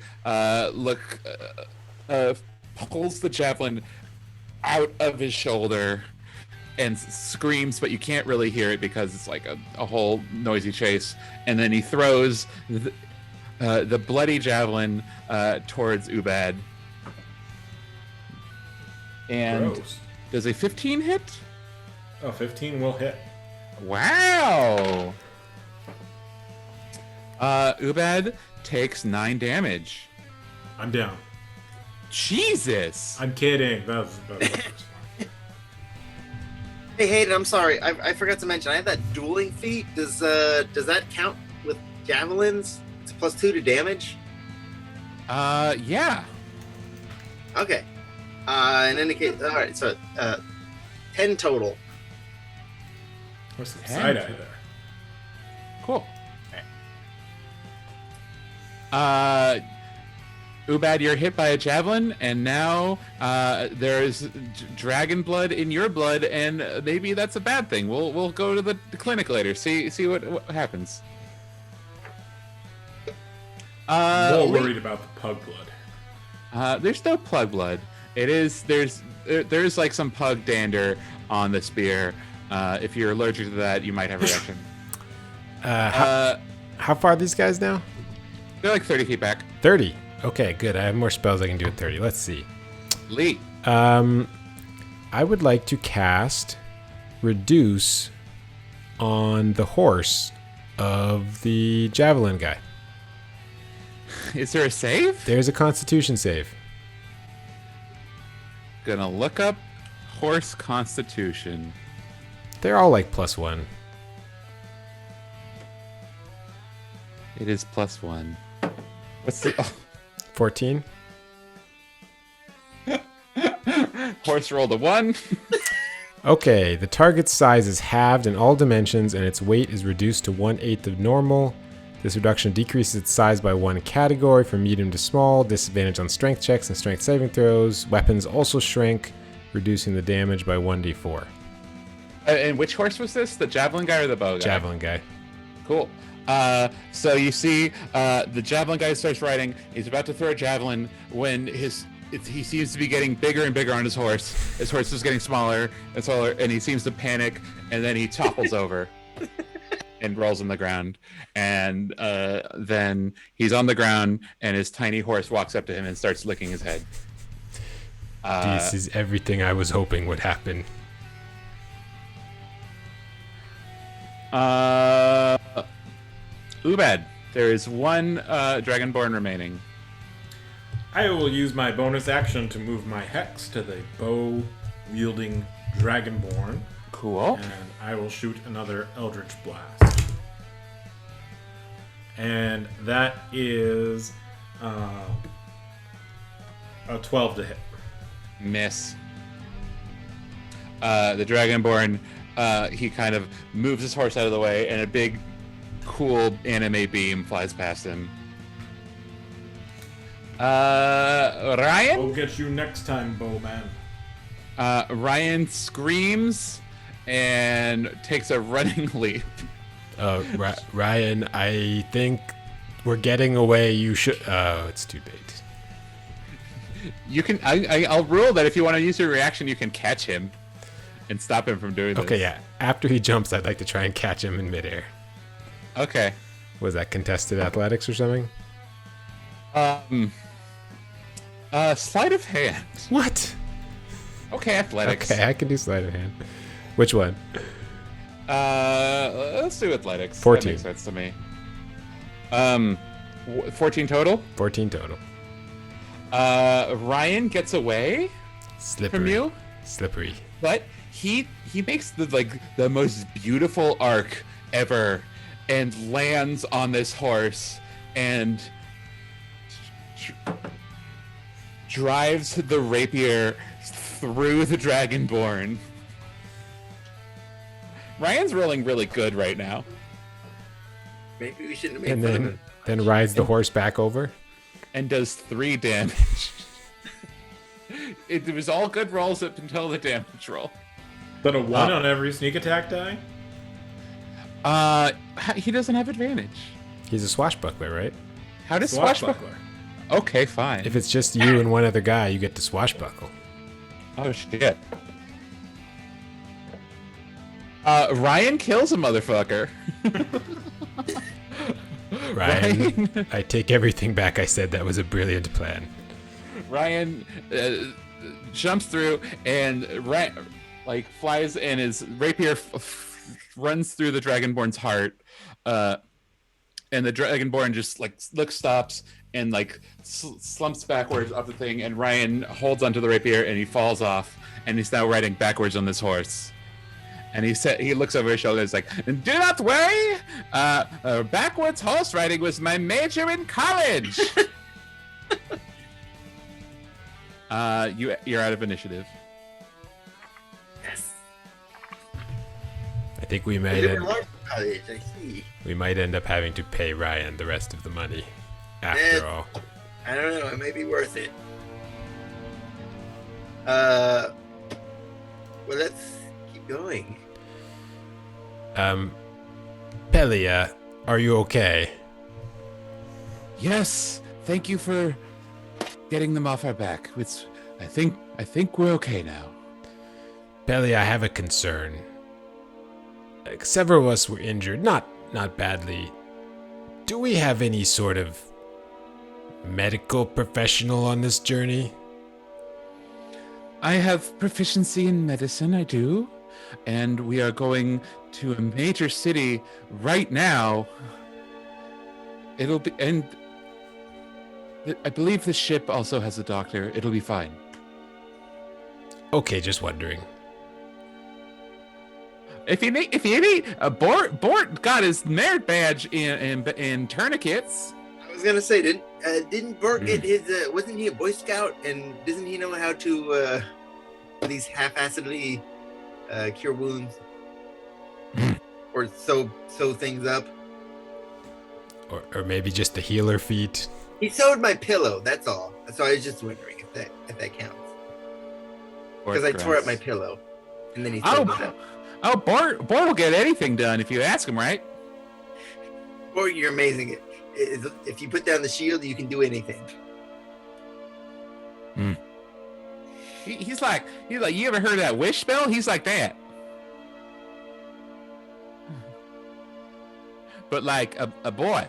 pulls the javelin out of his shoulder and screams, but you can't really hear it because it's like a whole noisy chase. And then he throws the bloody javelin towards Ubad. And Gross. does a 15 hit? Oh, 15 will hit. Wow. Ubad takes 9 damage. I'm down. Jesus. I'm kidding. That was Hey Hayden, I'm sorry. I forgot to mention I have that dueling feat. Does that count with javelins? It's +2 to damage. Yeah. Okay. And indicate. All right. So 10 total. What's the 10. side eye there? Cool. Ubad, you're hit by a javelin, and now there's dragon blood in your blood, and maybe that's a bad thing. We'll go to the clinic later. See what happens. More worried about the pug blood. There's no plug blood. There's like some pug dander on the spear. If you're allergic to that, you might have a reaction. How far are these guys now? They're like 30 feet back. 30. Okay, good. I have more spells I can do at 30. Let's see. Lee. I would like to cast Reduce on the horse of the javelin guy. Is there a save? There's a Constitution save. Gonna look up horse constitution. They're all like +1. It is +1. What's the 14. horse rolled a 1? Okay, the target's size is halved in all dimensions and its weight is reduced to 1/8 of normal. This reduction decreases its size by 1 category from medium to small, disadvantage on strength checks and strength saving throws. Weapons also shrink, reducing the damage by 1d4. And which horse was this? The javelin guy or the bow guy? Javelin guy. Cool. So you see the javelin guy starts riding. He's about to throw a javelin when his he seems to be getting bigger and bigger on his horse. His horse is getting smaller and smaller, and he seems to panic, and then he topples over and rolls on the ground. And then he's on the ground, and his tiny horse walks up to him and starts licking his head. This is everything I was hoping would happen. Ubad, there is one Dragonborn remaining. I will use my bonus action to move my hex to the bow-wielding Dragonborn, Cool. and I will shoot another Eldritch Blast. And that is a 12 to hit. Miss. The Dragonborn, he kind of moves his horse out of the way, and a big, cool anime beam flies past him. Ryan? I'll get you next time, Bowman. Ryan screams and takes a running leap. Ryan, I think we're getting away. You should. Oh, it's too late. You can. I'll rule that if you want to use your reaction, you can catch him and stop him from doing this. Okay, yeah. After he jumps, I'd like to try and catch him in midair. Okay. Was that contested athletics or something? Sleight of hand. What? Okay, athletics. Okay, I can do sleight of hand. Which one? Let's do athletics. 14. That makes sense to me. 14 total. 14 total. Ryan gets away Slippery. from you, Slippery. but he makes the most beautiful arc ever, and lands on this horse and drives the rapier through the Dragonborn. Ryan's rolling really good right now. Maybe we shouldn't have And made fun of him. then rides the horse back over. And does 3 damage. It was all good rolls up until the damage roll. Then a 1 on every sneak attack die? He doesn't have advantage. He's a swashbuckler, right? How does swashbuckler? Okay, fine. If it's just you and one other guy, you get to swashbuckle. Oh shit. Ryan kills a motherfucker. Ryan, I take everything back I said. That was a brilliant plan. Ryan jumps through and flies, and his rapier runs through the Dragonborn's heart. And the Dragonborn just stops and slumps backwards off the thing, and Ryan holds onto the rapier and he falls off, and he's now riding backwards on this horse. And he looks over his shoulder and is like, "Do not worry, backwards horse riding was my major in college." You're out of initiative. Yes. I think we You might never learned from college, I see. end up having to pay Ryan the rest of the money. After all, I don't know. It may be worth it. Well, let's keep going. Pelia, are you okay? Yes, thank you for getting them off our back. I think we're okay now. Pelia, I have a concern. Several of us were injured, not badly. Do we have any sort of medical professional on this journey? I have proficiency in medicine, I do. And we are going to a major city right now. And I believe the ship also has a doctor. It'll be fine. Okay, just wondering. If you need Bort got his merit badge in tourniquets. I was gonna say, didn't Bort get his? Wasn't he a Boy Scout? And doesn't he know how to these half-assedly cure wounds or sew things up? Or maybe just the healer feat. He sewed my pillow. That's all. So I was just wondering if that counts. Because I tore up my pillow, and then he sewed it up. Oh, Bort will get anything done if you ask him, right? Bort, you're amazing. If you put down the shield, you can do anything. He's like, you ever heard of that wish spell? He's like that. But like a boy.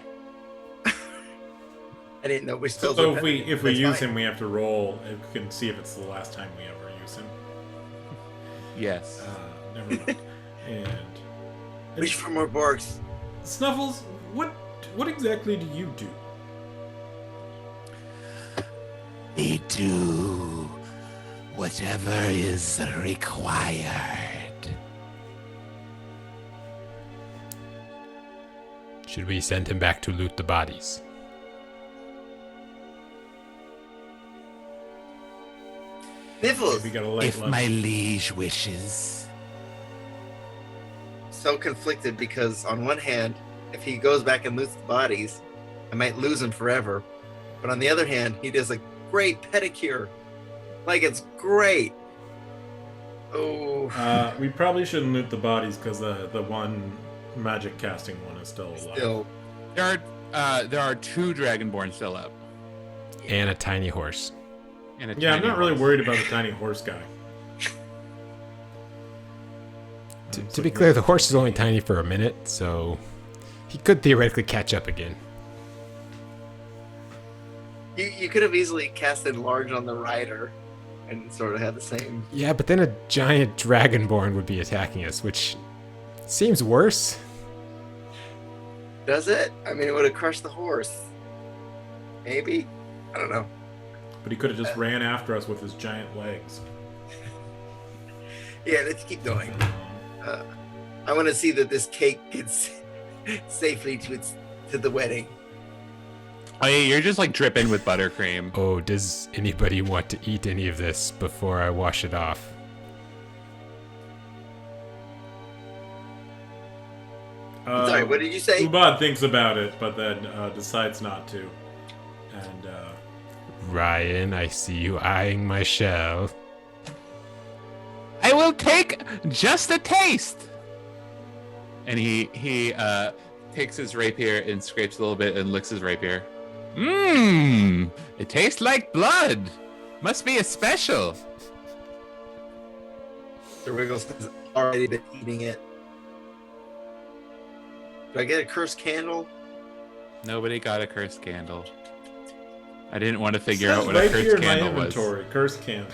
I didn't know which spells. So were if we That's use fine. him, we have to roll. And we can see if it's the last time we ever use him. Yes. Never mind. And Wish for more Borgs. Snuffles, what exactly do you do? We do whatever is required. Should we send him back to loot the bodies? Sniffles. We got a light If my liege wishes. So conflicted because on one hand, if he goes back and loots the bodies, I might lose him forever. But on the other hand, he does a great pedicure. Like it's great. Oh, we probably shouldn't loot the bodies because the one magic casting one is still alive. still. There are 2 Dragonborn still up. And a tiny horse. And a Yeah, I'm tiny not really horse. worried about the tiny horse guy. To be clear, the horse is only tiny for a minute, so he could theoretically catch up again. You could have easily casted large on the rider and sort of had the same. Yeah, but then a giant dragonborn would be attacking us, which seems worse. Does it? I mean, it would have crushed the horse. Maybe. I don't know. But he could have just ran after us with his giant legs. Yeah, let's keep going. I want to see that this cake gets safely to the wedding. Oh yeah, you're just like dripping with buttercream. Oh, does anybody want to eat any of this before I wash it off? Sorry, what did you say? Ubad thinks about it, but then decides not to. And Ryan, I see you eyeing my shell. I will take just a taste. And he takes his rapier and scrapes a little bit and licks his rapier. Mmm, it tastes like blood. Must be a special. Sir Wiggles has already been eating it. Do I get a cursed candle? Nobody got a cursed candle. I didn't want to it figure says out what a right cursed here in my candle was. inventory, cursed candle.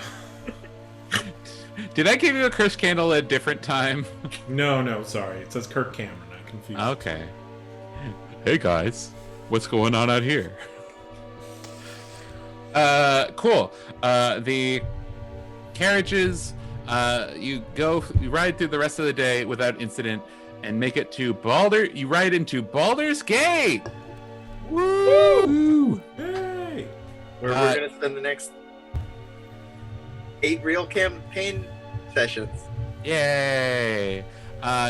Did I give you a cursed candle at a different time? No, sorry. It says Kirk Cameron. I'm confused. Okay. Hey guys, what's going on out here? Cool. The carriages, you ride through the rest of the day without incident and make it to you ride into Baldur's Gate! Woo! Hey! Where we're going to spend the next 8 real campaign sessions. Yay!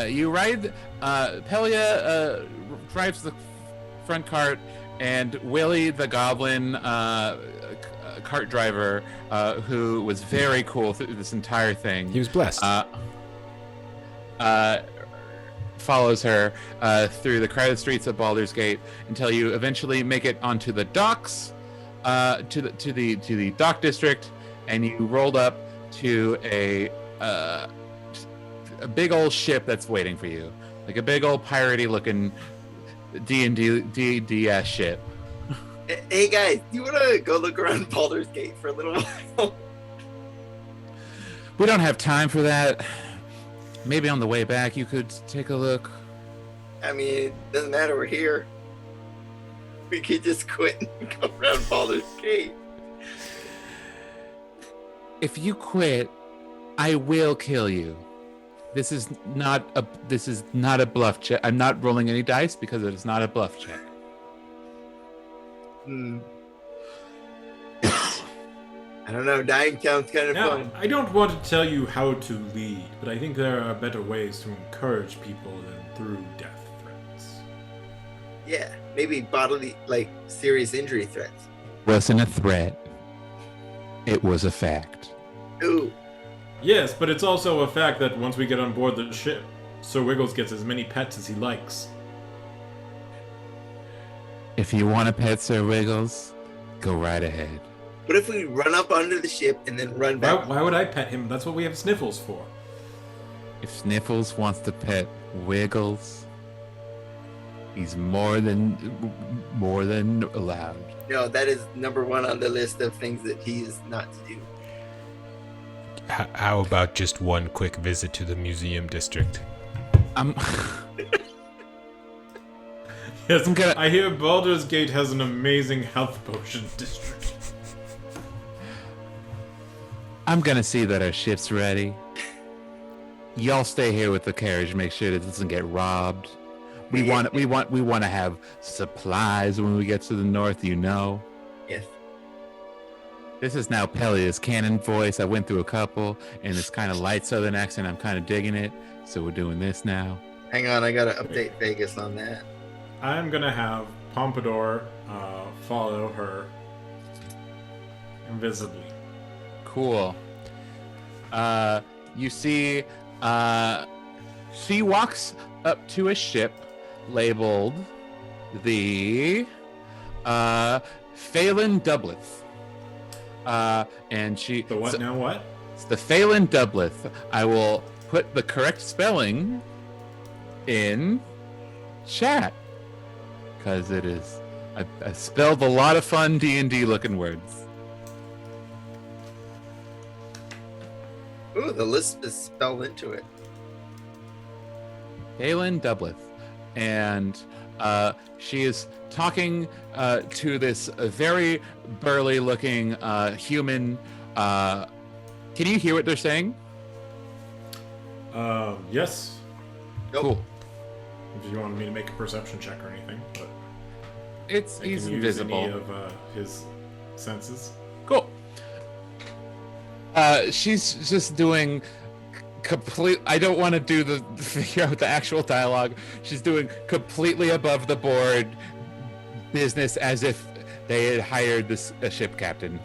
You ride, Pelia drives the front cart, and Willie the goblin cart driver, who was very cool through this entire thing. He was blessed. Follows her through the crowded streets of Baldur's Gate until you eventually make it onto the docks, to the dock district, and you rolled up to a big old ship that's waiting for you, like a big old piratey looking D&D ass ship. Hey guys, do you want to go look around Baldur's Gate for a little while? We don't have time for that. Maybe on the way back you could take a look. I mean, it doesn't matter, we're here. We could just quit and go around Baldur's Gate. If you quit, I will kill you. This is not a bluff check. I'm not rolling any dice because it is not a bluff check. I don't know, dying sounds kind of Now, fun. I don't want to tell you how to lead, but I think there are better ways to encourage people than through death threats. Yeah, maybe bodily, like serious injury threats. Wasn't a threat. It was a fact. Ooh, Yes, but it's also a fact that once we get on board the ship, Sir Wiggles gets as many pets as he likes. If you want a pet, Sir Wiggles, go right ahead. What if we run up onto the ship and then run back? Why would I pet him? That's what we have Sniffles for. If Sniffles wants to pet Wiggles, he's more than allowed. No, that is number one on the list of things that he is not to do. How about just one quick visit to the museum district? I'm Yes, I'm gonna- I hear Baldur's Gate has an amazing health potion district. I'm gonna see that our ship's ready. Y'all stay here with the carriage, make sure it doesn't get robbed. We want to have supplies when we get to the north, you know. Yes. This is now Pelia's canon voice. I went through a couple, and it's kind of light southern accent. I'm kind of digging it, so we're doing this now. Hang on, I gotta update Vegas on that. I'm gonna have Pompadour follow her invisibly. Cool. You see, she walks up to a ship labeled the Phelan Doubleth. And she... The what now? What? It's the Phelan Doubleth. I will put the correct spelling in chat. Because it is... I spelled a lot of fun D&D looking words. Ooh, the list is spelled into it. Phelan Doubleth. And she is talking to this very burly looking human. Can you hear what they're saying? Yes. Nope. Cool. If you wanted me to make a perception check or anything, but He's I can use invisible. any of his senses. Cool. She's just doing complete. I don't want to do the figure out the actual dialogue. She's doing completely above the board business as if they had hired a ship captain.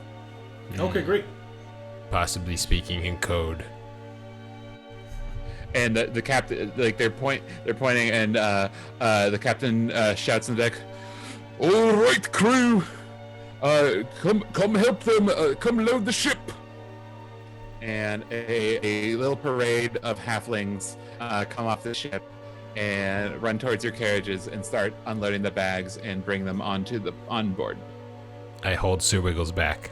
Okay, great. Possibly speaking in code. And the captain, like they're pointing, and the captain shouts in the deck, "All right, crew, come help them. Come load the ship." And a little parade of halflings come off the ship and run towards your carriages and start unloading the bags and bring them on board. I hold Sir Wiggles back.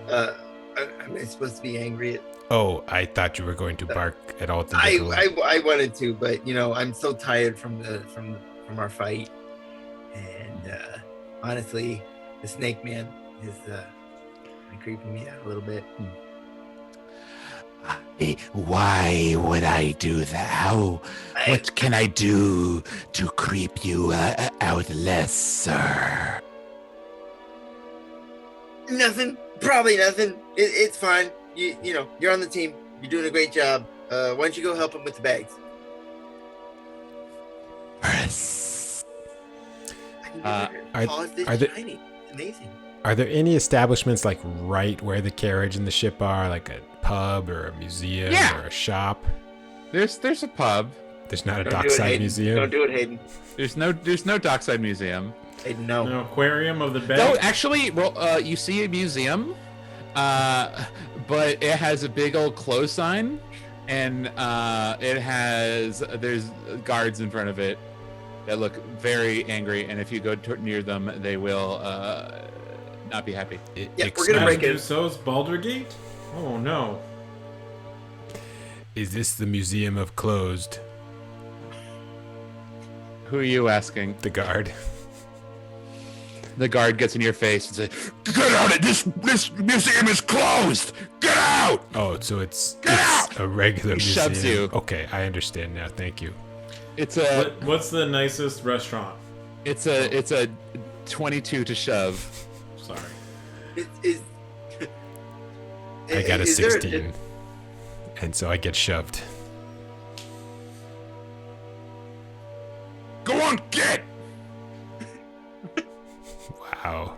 Am I supposed to be angry at? Oh, I thought you were going to bark at all. I wanted to, but you know, I'm so tired from our fight, and honestly, the Snake Man is creeping me out a little bit. Why would I do that? What can I do to creep you out less, sir? Nothing. Probably nothing. It's fine. You know, you're on the team. You're doing a great job. Why don't you go help him with the bags? Are there- Tiny. It's amazing. Are there any establishments like right where the carriage and the ship are, like a pub or a museum Yeah. or a shop? There's a pub. There's not a Don't do it, dockside Hayden. museum. Don't do it, Hayden. There's no dockside museum. Hayden, no. An aquarium of the bay. No, actually, well, you see a museum, but it has a big old close sign, and there's guards in front of it that look very angry, and if you go near them, they will not be happy. Yeah, we're gonna break it. So's Baldur Gate? Oh no. Is this the museum of closed? Who are you asking? The guard. The guard gets in your face and says, Get out of this museum is closed! Get out! Oh, so it's out! a regular He museum. shoves you. Okay, I understand now. Thank you. "It's a What's the nicest restaurant? it's a 22 to shove." Sorry. I got a is there 16, and so I get shoved. Go on, get! Wow.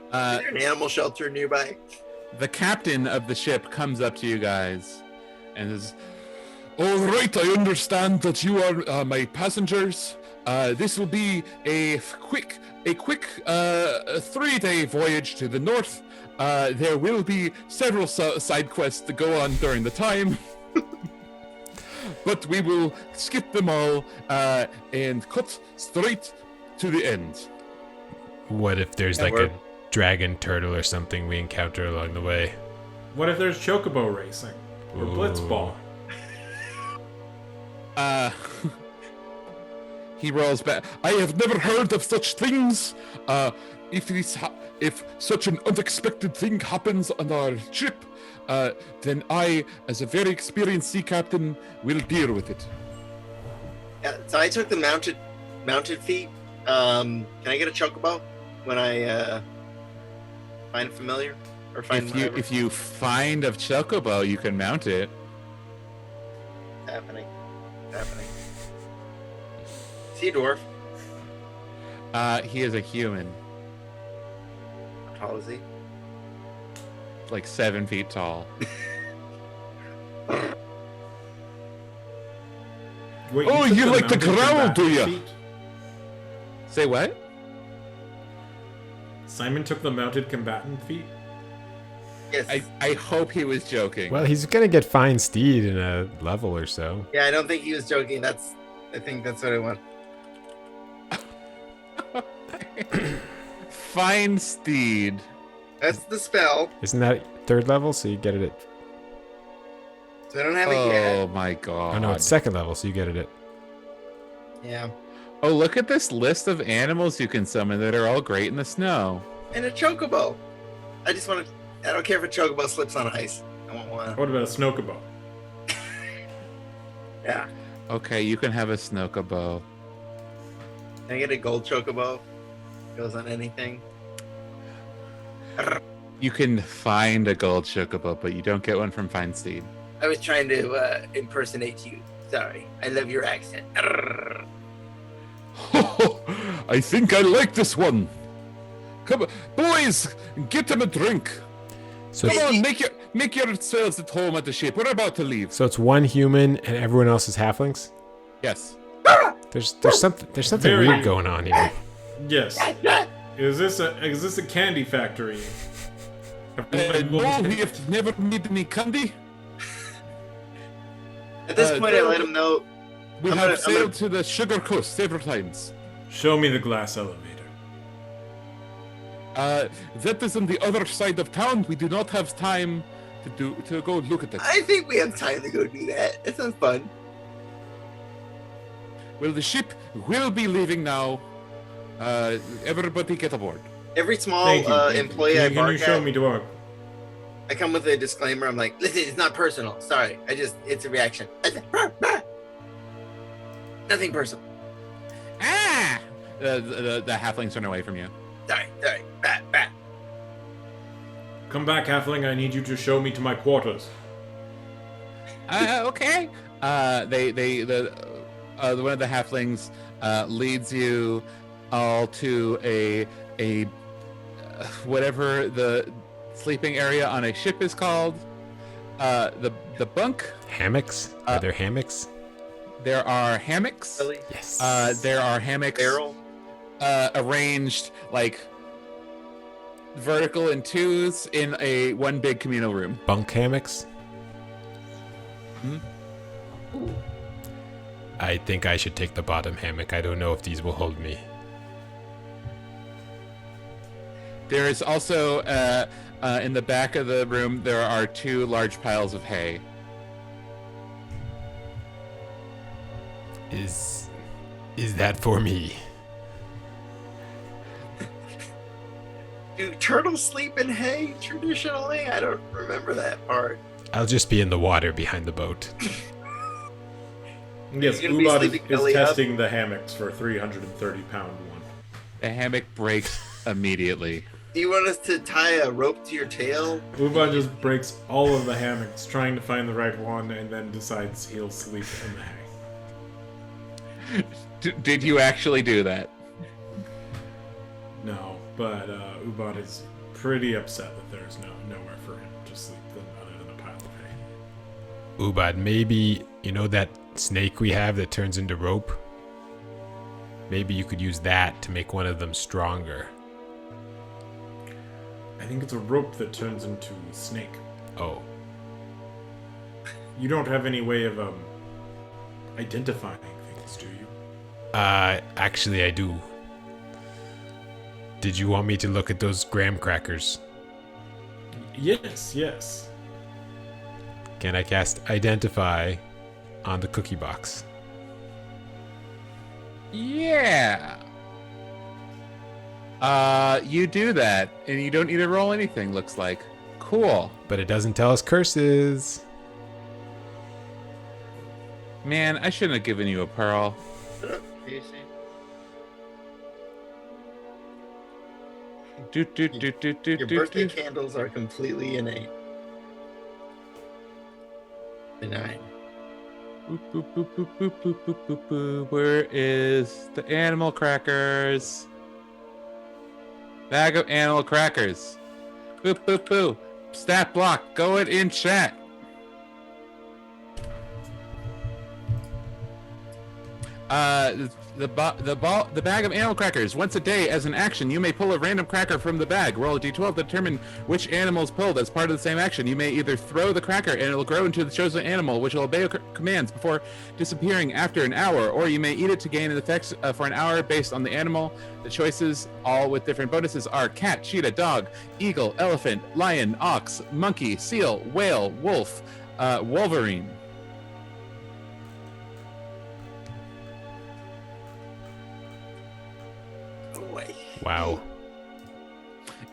Is there an animal shelter nearby? The captain of the ship comes up to you guys and says, All right, I understand that you are my passengers. This will be a quick 3-day voyage to the north. There will be several side quests to go on during the time. But we will skip them all and cut straight to the end. What if there's Yeah, like we're- a dragon turtle or something we encounter along the way? What if there's chocobo racing or Ooh. blitzball? He rolls back. I have never heard of such things. If such an unexpected thing happens on our ship, then I, as a very experienced sea captain, will deal with it. Yeah, so I took the mounted feat. Can I get a chocobo when I find familiar or find whatever? If you find a chocobo, you can mount it. It's happening. It's happening. Is he a dwarf? He is a human, How tall is he? like 7 feet tall. Wait, Oh, took you the like to mounted growl, do combatant ya? feat? Say what? Simon took the mounted combatant feat. Yes. I hope he was joking. Well, he's gonna get fine steed in a level or so. Yeah, I don't think he was joking. I think that's what I want. Fine steed. That's the spell. Isn't that 3rd level? So you get it at. So I don't have it yet. Oh my god. Oh no, it's 2nd level, so you get it at. Yeah. Oh, look at this list of animals you can summon that are all great in the snow. And a chocobo. I just want to. I don't care if a chocobo slips on ice. I want one. What about a snokobo? Yeah. Okay, you can have a Snokobo. Can I get a gold chocobo? Goes on anything. You can find a gold chocobo, but you don't get one from Fine Steed. I was trying to impersonate you. Sorry. I love your accent. I think I like this one. Come on, boys, get him a drink. So Come it's, on, make yourselves at home at the ship. We're about to leave. so it's one human and everyone else is halflings. Yes. There's something Very- weird going on here. Yes. Is this a candy factory? No, we have never made any candy. At this point, I no. let him know. We I'm have gonna- I'm sailed to the sugar coast several times. Show me the glass elevator. That is on the other side of town. We do not have time to go look at that. I think we have time to go do that. It sounds fun. Well, the ship will be leaving now. Everybody get aboard. Every small Thank you. Thank you. employee Can I you bark show at, me to our? I come with a disclaimer. I'm like, listen, it's not personal. Sorry. It's a reaction. Nothing personal. Ah! The halflings run away from you. Sorry. Bah. Come back, halfling. I need you to show me to my quarters. Okay. One of the halflings leads you all to a whatever the sleeping area on a ship is called. The bunk. Hammocks? Are there hammocks? There are hammocks. Really? Yes. There are hammocks Barrel. arranged like vertical in twos in a one big communal room. Bunk hammocks? I think I should take the bottom hammock. I don't know if these will hold me. There is also in the back of the room there are 2 large piles of hay. Is that for me? Do turtles sleep in hay traditionally? I don't remember that part. I'll just be in the water behind the boat. Yes, You're gonna be Ubad sleeping is belly up? testing the hammocks for 330-pound one. The hammock breaks immediately. Do you want us to tie a rope to your tail? Ubad just breaks all of the hammocks, trying to find the right one, and then decides he'll sleep in the hay. Did you actually do that? No, but Ubad is pretty upset that there's nowhere for him to sleep other than a pile of hay. Ubad, maybe, you know that snake we have that turns into rope? Maybe you could use that to make one of them stronger. I think it's a rope that turns into a snake. Oh. You don't have any way of identifying things, do you? Actually I do. Did you want me to look at those graham crackers? Yes. Can I cast Identify on the cookie box? Yeah. You do that, and you don't need to roll anything, looks like. Cool. But it doesn't tell us curses. Man, I shouldn't have given you a pearl. You see? Your birthday candles are completely innate. Benign. Boop, boop, boop, boop, boop, boop, boop, boop, boop. Where is the animal crackers? Bag of animal crackers. Boop, boop, boop. Stat block. Go it in chat. The bag of animal crackers. Once a day, as an action, you may pull a random cracker from the bag. Roll a d12 to determine which animal is pulled as part of the same action. You may either throw the cracker and it will grow into the chosen animal, which will obey your commands before disappearing after an hour, or you may eat it to gain an effect for an hour based on the animal. The choices, all with different bonuses, are cat, cheetah, dog, eagle, elephant, lion, ox, monkey, seal, whale, wolf, wolverine. Wow.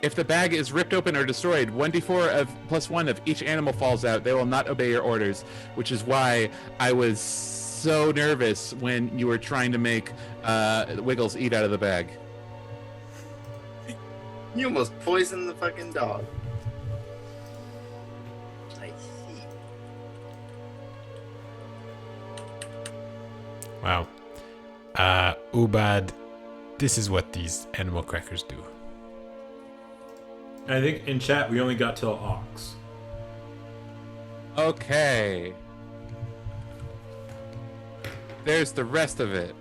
If the bag is ripped open or destroyed, 1d4 of +1 of each animal falls out. They will not obey your orders, which is why I was so nervous when you were trying to make Wiggles eat out of the bag. You almost poisoned the fucking dog. I see. Wow. Ubad, this is what these animal crackers do. I think in chat we only got till ox. Okay. There's the rest of it.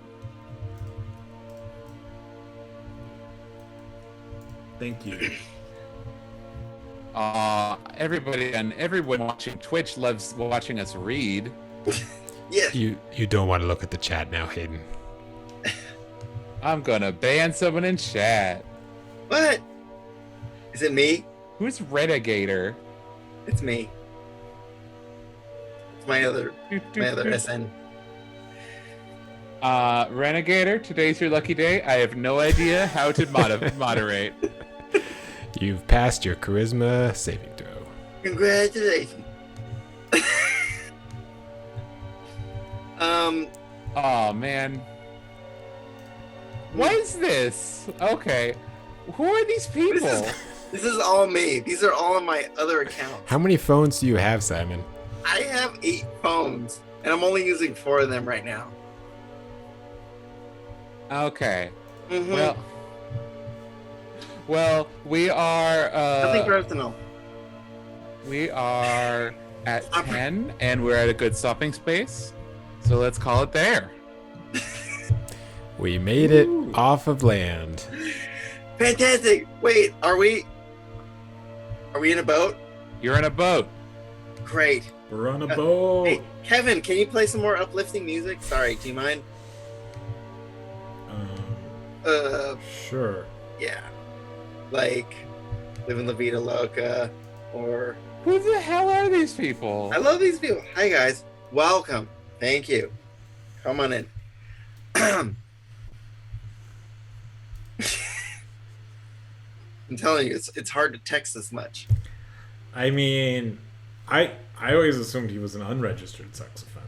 Thank you. Everyone watching Twitch loves watching us read. Yeah. You don't want to look at the chat now, Hayden. I'm gonna ban someone in chat. What? Is it me? Who's Renegator? It's me. It's my other SN. Renegator, today's your lucky day. I have no idea how to moderate. You've passed your charisma saving throw. Congratulations. Oh man. What is this? Okay. Who are these people? This is all me. These are all on my other accounts. How many phones do you have, Simon? I have 8 phones, and I'm only using 4 of them right now. Okay. Mm-hmm. Well, we are Nothing personal. we are at 10 and we're at a good stopping space. So let's call it there. We made it off of land. Fantastic. Wait, are we in a boat? You're in a boat. Great. We're on a boat. Hey, Kevin, can you play some more uplifting music? Sorry, do you mind? Sure. Yeah. Like Living La Vida Loca or... Who the hell are these people? I love these people. Hi, guys. Welcome. Thank you. Come on in. I'm telling you, it's hard to text this much. I mean, I always assumed he was an unregistered sex offender.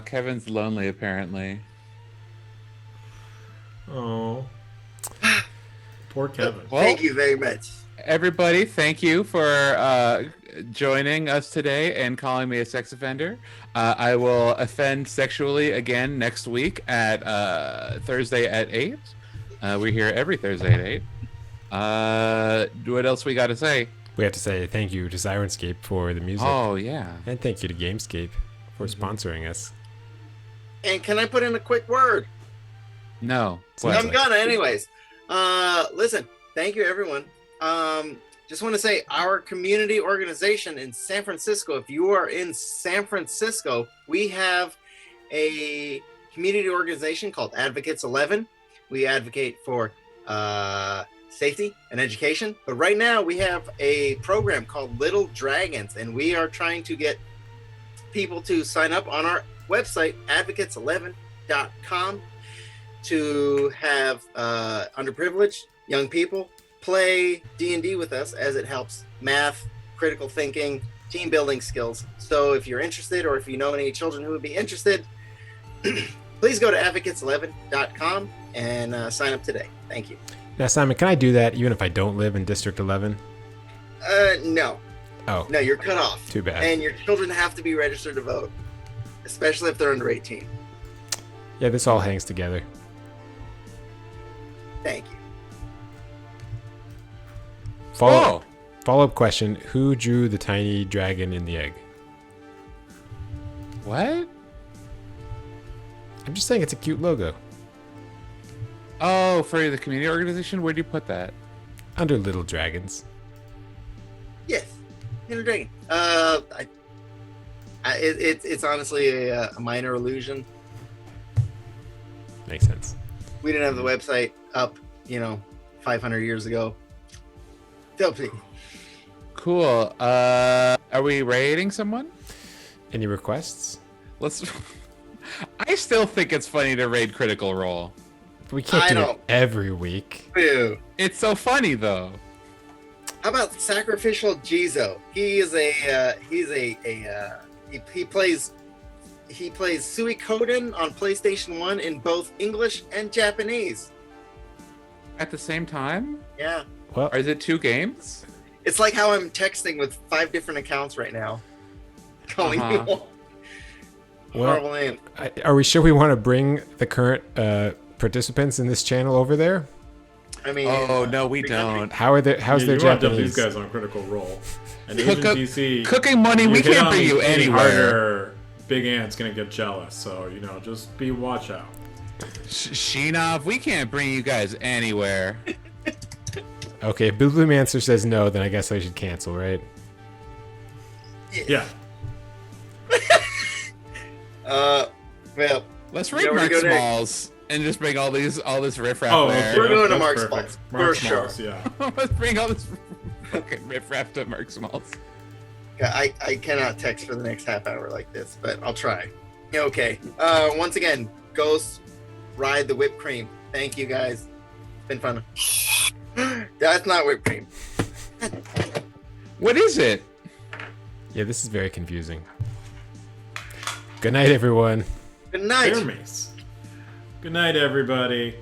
Kevin's lonely apparently. Oh. Poor Kevin. Well, Thank you very much. everybody, thank you for joining us today and calling me a sex offender. I will offend sexually again next week at Thursday at 8. We're here every Thursday at 8. What else we got to say? We have to say thank you to Sirenscape for the music. Oh, yeah. And thank you to Gamescape for sponsoring us. And can I put in a quick word? No. Sounds I'm like- gonna, anyways. Listen, thank you, everyone. Just want to say our community organization in San Francisco. If you are in San Francisco, we have a community organization called Advocates 11. We advocate for safety and education. But right now, we have a program called Little Dragons, and we are trying to get people to sign up on our website, advocates11.com, to have underprivileged young people play D&D with us, as it helps math, critical thinking, team building skills. So if you're interested, or if you know any children who would be interested, please go to advocates11.com and sign up today. Thank you. Now, Simon, can I do that even if I don't live in District 11? No. Oh, No, you're cut off. too bad. And your children have to be registered to vote, especially if they're under 18. Yeah, this all hangs together. Thank you. Oh, Follow-up question. Who drew the tiny dragon in the egg? what? I'm just saying it's a cute logo. Oh, for the community organization? Where'd you put that? Under Little Dragons. Yes. Inner Dragon. It's honestly a minor illusion. Makes sense. We didn't have the website up, 500 years ago. Dopey. Cool. Are we rating someone? Any requests? Let's. I still think it's funny to raid Critical Role. We can't I do it don't- every week. Boo. It's so funny though. How about Sacrificial Jizo? He is he plays Suikoden on PlayStation 1 in both English and Japanese. At the same time? Yeah. Well, Or is it 2 games? It's like how I'm texting with 5 different accounts right now. Calling you Uh-huh. all. Horrible name. are we sure we want to bring the current participants in this channel over there? I mean, Oh no, we free country. don't. How's their you want to dump Japanese? these guys on Critical Role. And Cook Agent up- DC, Cooking money, you we hit can't on bring me you any anywhere. harder, Big Ant's gonna get jealous. So just be watch out. Sheenov, we can't bring you guys anywhere. Okay, if Blue Bloom Answer says no, then I guess I should cancel, right? Yeah. Well, Let's You raid know where to Mark go next. Smalls and just bring all this riffraff Oh, there. okay. We're going to that's Mark's perfect. Balls, Mark's for sure. Balls, yeah. Let's bring all this fucking riffraff to Mark Smalls. I cannot text for the next half hour like this, but I'll try. Okay. Once again, Ghost, ride the whipped cream. Thank you guys. It's been fun. That's not whipped cream. What is it? Yeah, this is very confusing. Good night, everyone. Good night. Bear mace. Good night, everybody.